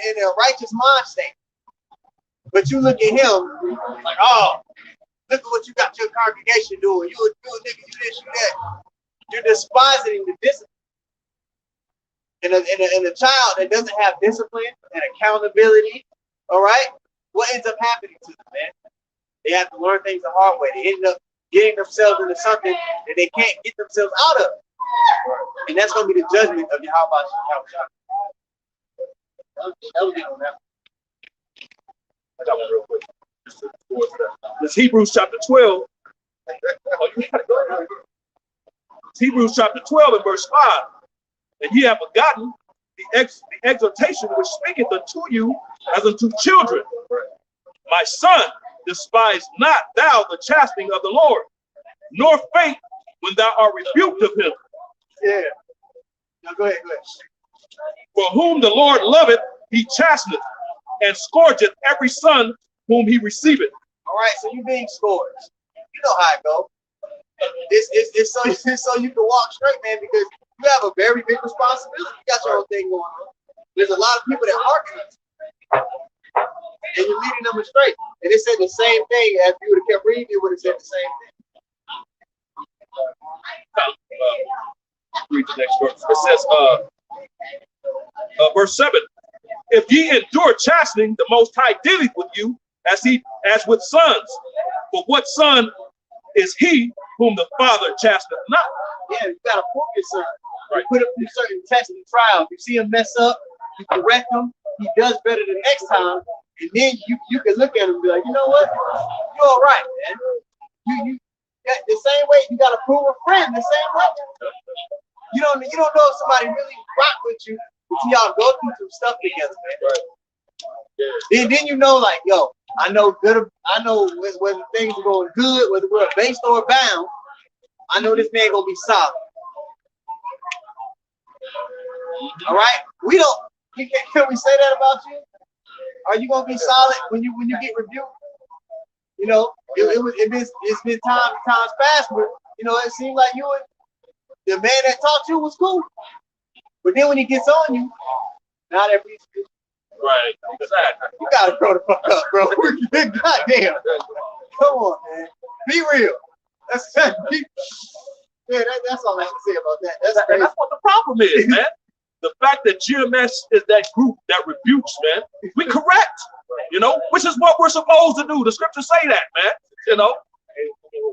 in a righteous mind state. But you look at him like, oh, look at what you got your congregation doing. You a nigga, you this, you that. You're despising the discipline. And a child that doesn't have discipline and accountability, all right, what ends up happening to them, man? They have to learn things the hard way. They end up getting themselves into something that they can't get themselves out of. And that's going to be the judgment of Yahweh. That was it on that. I got one real quick. This Hebrews chapter 12. It's Hebrews chapter 12 and verse 5. And ye have forgotten the exhortation which speaketh unto you as unto children. My son, despise not thou the chastening of the Lord, nor faint when thou art rebuked of him. Yeah. No, go ahead. For whom the Lord loveth, he chasteneth, and scourgeth every son whom he receiveth. All right, so you being scourged. You know how it goes. It's so you can walk straight, man, because you have a very big responsibility. You got your own thing going on. There's a lot of people that hearken to you, and you're leading them astray. And it said the same thing. As you would have kept reading, it would have said the same thing. Read the next verse. It says, verse 7. If ye endure chastening, the Most High dealeth with you as with sons. For what son is he whom the Father chasteneth not? Yeah, you gotta prove your son. Right. You put him through certain tests and trials. You see him mess up, you correct him. He does better the next time, and then you can look at him and be like, you know what? You're all right, man. You the same way you gotta prove a friend the same way. You don't know if somebody really rock with you until y'all go through some stuff together, man. Right. Yeah. Then you know, like, yo, I know whether things are going good, whether we're based or bound. I know this man gonna be solid. All right, can we say that about you? Are you gonna be solid when you get rebuked? You know, it's been times past where, you know, it seemed like you and the man that taught you was cool, but then when he gets on you, now that we right, exactly. You gotta grow the fuck up, bro. Goddamn, come on, man, be real. That's all I have to say about that. That's what the problem is, man. The fact that GMS is that group that rebukes, man, we correct, you know, which is what we're supposed to do. The scriptures say that, man, you know.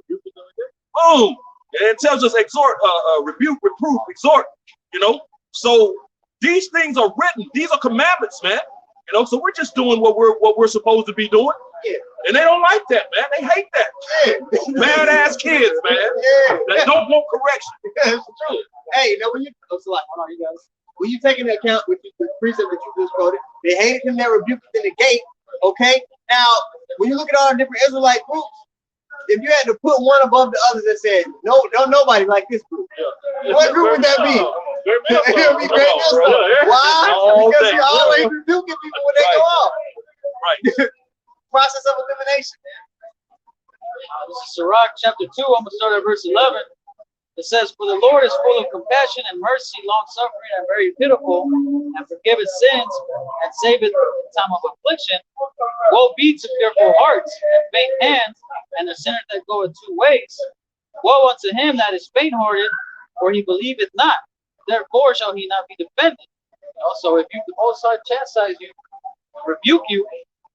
Boom. And it tells us exhort, rebuke, reproof, exhort, you know. So these things are written. These are commandments, man. You know, so we're just doing what we're supposed to be doing. Yeah. And they don't like that, man. They hate that. Yeah. Mad ass kids, man. Yeah. That don't want correction. Yeah, it's true. Hey, now when you take into account with the precept that you just quoted, they hated him that rebuked in the gate. Okay. Now, when you look at all the different Israelite groups, if you had to put one above the others that said, no, nobody like this group, what group would that be? It would be Great Millstone. Why? Because he always rebuking people when they go off. Right. Process of elimination. This is Sirach chapter 2. I'm going to start at verse 11. It says, for the Lord is full of compassion and mercy, long-suffering, and very pitiful, and forgiveth sins, and saveth in time of affliction. Woe be to fearful hearts, and faint hands, and the sinner that goeth two ways. Woe unto him that is faint-hearted, for he believeth not. Therefore shall he not be defended. So if the Most High chastise you, rebuke you,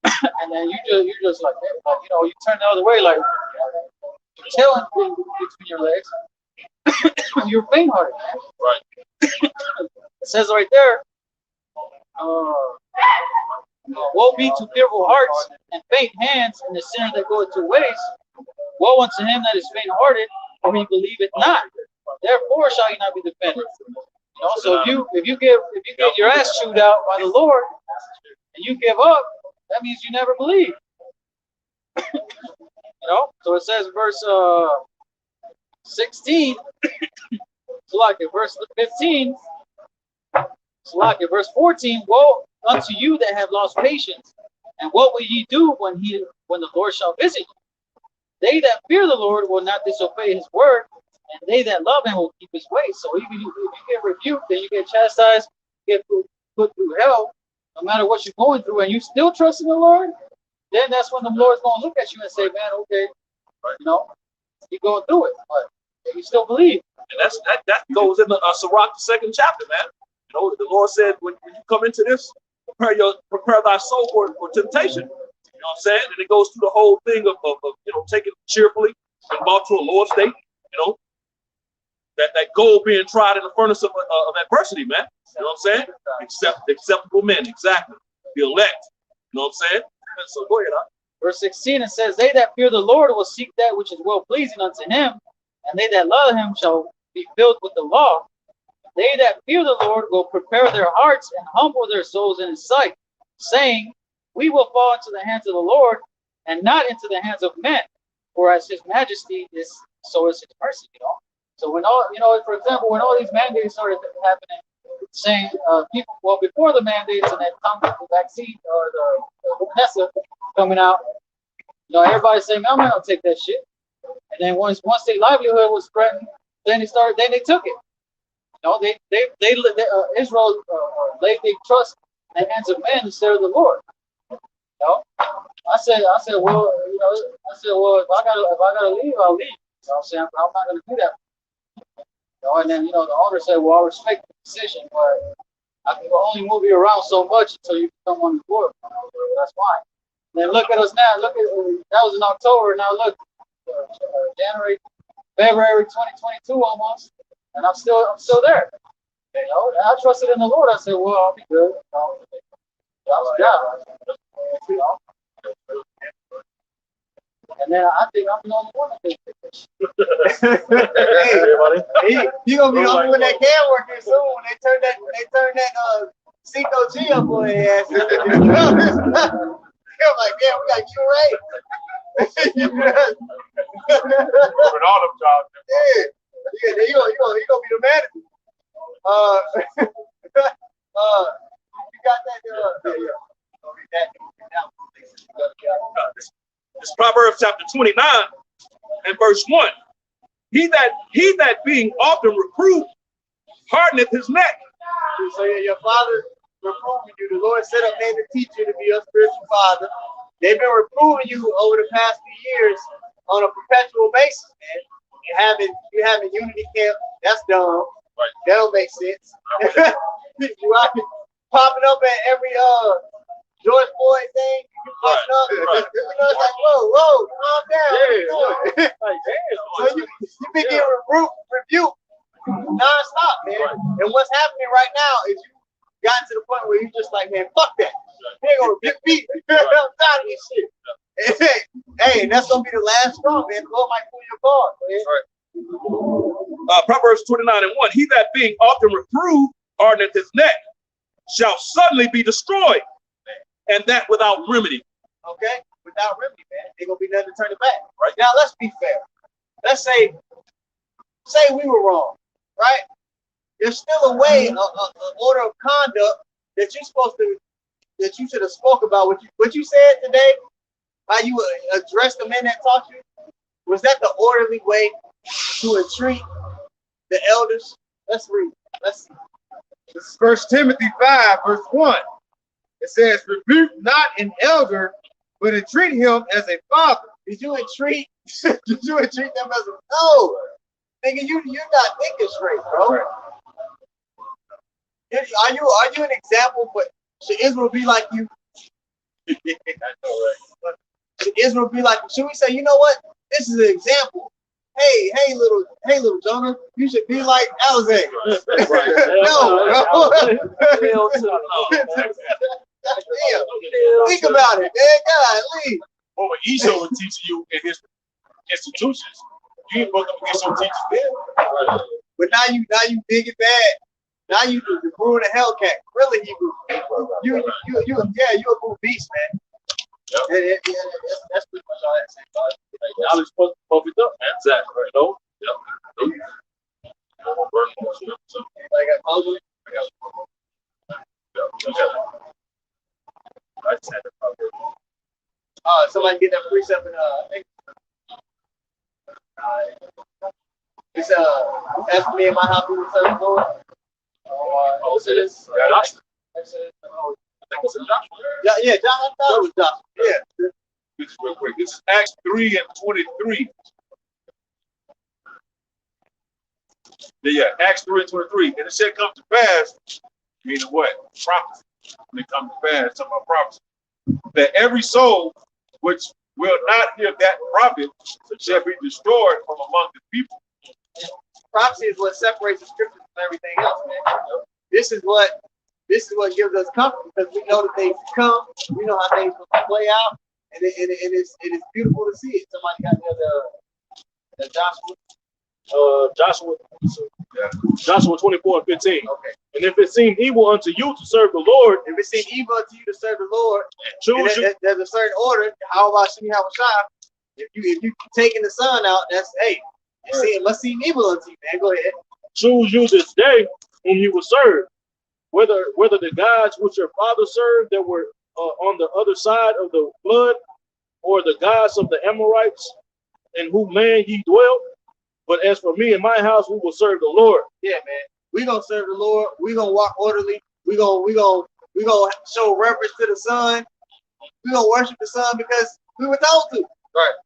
and then you're just like, you know, you turn the other way, like your tail between your legs. You're faint-hearted, man. Right. It says right there, woe be to fearful hearts and faint hands, and the sinner that goeth two ways. Woe unto him that is faint-hearted, for he believeth not. Therefore shall he not be defended. You know, so if you get your ass chewed out by the Lord, and you give up, that means you never believe. You know, so it says verse 16, verse 15, verse 14, woe unto you that have lost patience, and what will ye do when the Lord shall visit you? They that fear the Lord will not disobey his word, and they that love him will keep his ways. So even if you get rebuked and you get chastised, get put through hell, no matter what you're going through, and you still trust in the Lord, then that's when the Lord's going to look at you and say, man, okay, you know, you're going through it, but you still believe. And that goes in the Sirach, the 2nd chapter, man. You know, the Lord said, when you come into this, prepare thy soul for temptation. You know what I'm saying? And it goes through the whole thing of you know, taking it cheerfully and brought to a lower state. You know, that gold being tried in the furnace of adversity, man. You know what I'm saying? Acceptable men, exactly. The elect. You know what I'm saying? So go ahead, Verse 16, it says, they that fear the Lord will seek that which is well pleasing unto him, and they that love him shall be filled with the law. They that fear the Lord will prepare their hearts and humble their souls in his sight, saying, we will fall into the hands of the Lord and not into the hands of men, for as his majesty is, so is his mercy, you know. So when all, you know, for example, when all these mandates started happening, saying people, well, before the mandates and that the vaccine or the Nessa coming out, you know, everybody saying, I'm not gonna take that shit. And then once their livelihood was threatened, then they took it. You know, Israel laid their trust in the hands of men instead of the Lord. You know, I said, well, you know, if I gotta leave, I'll leave. You know what I'm saying? I'm not gonna do that. You know, and then, you know, the owner said, well, I respect the decision, but I can only move you around so much until you come on the board. You know, so that's fine. And then look at us now. Look at that was in October. Now look, February 2022 almost, and I'm still there. You know, and I trusted in the Lord. I said, well, I'll be good. You know, and then I think I'm the only one that can take this. Hey, you gonna be the only one that can work here soon when they turn that Cinco G up on their ass. I'm like, yeah, we got you right. With all them jobs. Yeah, he gonna be the manager. You got that? It's Proverbs chapter 29 and verse 1. He that being often reproved hardeneth his neck. So your father reproving you. The Lord set up men to teach you to be a spiritual father. They've been reproving you over the past few years on a perpetual basis, man. You having unity camp. That's dumb. Right. That don't make sense. You out here popping up at every George Floyd thing. You popping up. Right. You know, it's like, whoa, calm down. Yeah. So you been getting rebuked non-stop, man. Right. And what's happening right now is you got to the point where you just like, man, fuck that. They ain't gonna rebuke me. I'm tired of this shit. Hey, and that's gonna be the last straw, man. The Lord might pull your card, man. Right. Proverbs 29 and 1. He that being often reproved hardeneth his neck shall suddenly be destroyed, and that without remedy. Okay? Without remedy, man. Ain't gonna be nothing to turn it back. Right. Now let's be fair. Let's say we were wrong, right? There's still a way, an order of conduct that you should have spoke about. What you said today, how you addressed the men that taught you, was that the orderly way to entreat the elders? Let's read. Let's see. This is 1 Timothy 5, verse 1. It says, rebuke not an elder, but entreat him as a father. Did you entreat them as a no? Nigga, you're not thinking straight, bro. Right. Are you an example? But should Israel be like you? I know, right? Should Israel be like you? Should we say, you know what? This is an example. Hey, little Jonah, you should be like Alexander. Right. No, bro. Think about it, man. Golly. What would Esau was teaching you in his institutions? You ain't supposed to get some teachers there. But now you big and bad. Now you the brewing a Hellcat. Really, Hebrew. You a cool beast, man. Yep. That's pretty much all that saying. Y'all is supposed to pump it up, man. Exactly. Right. No. Yep. Anybody got clothes? I just had to Somebody get that precept in I think it's after me and my house we were serving Lord. Exodus. think it's in Joshua. Yeah, John, I thought it was Joshua. Yeah. This is real quick. This is Acts 3:23. Yeah, Acts 3:23. And it shall come to pass, meaning what? Prophecy. When it comes to pass, talking about prophecy. That every soul which will not hear that prophet shall be destroyed from among the people. Prophecy is what separates the scriptures from everything else, man. This is what gives us comfort because we know that things come, we know how things will play out, and it's beautiful to see it. Somebody got the Joshua. Joshua 24:15. Okay. And if it seem evil unto you to serve the Lord, If it seems evil unto you to serve the Lord, choose you. there's a certain order. How about Shemi Hawashai? If you taking the sun out, that's hey, it must seem evil unto you, man. Go ahead. Choose you this day whom you will serve, whether the gods which your fathers served that were on the other side of the flood, or the gods of the Amorites, in whose land ye dwelt. But as for me and my house, we will serve the Lord. Yeah, man. We gonna serve the Lord. We gonna walk orderly. We gonna show reverence to the sun. We gonna worship the sun because we were told to. Right.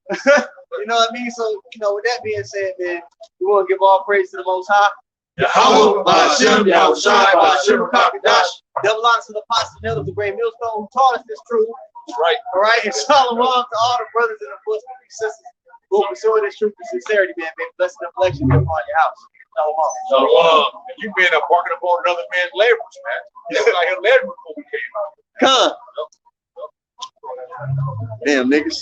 You know what I mean? So, with that being said, man, we want to give all praise to the Most High. Yahweh, Ba'ashem, Yahushai, Ba'ashem, Kakadash. Double honors to the apostles and elders of the great millstone who taught us this truth. Right. All right. And shalom to all the brothers and the sisters who are pursuing this truth with sincerity, man. May blessing and blessing be upon your house. Shalom. So, you been up barking up on another man's laborers, man. You look like him laboring before we came out. Come. Damn, niggas.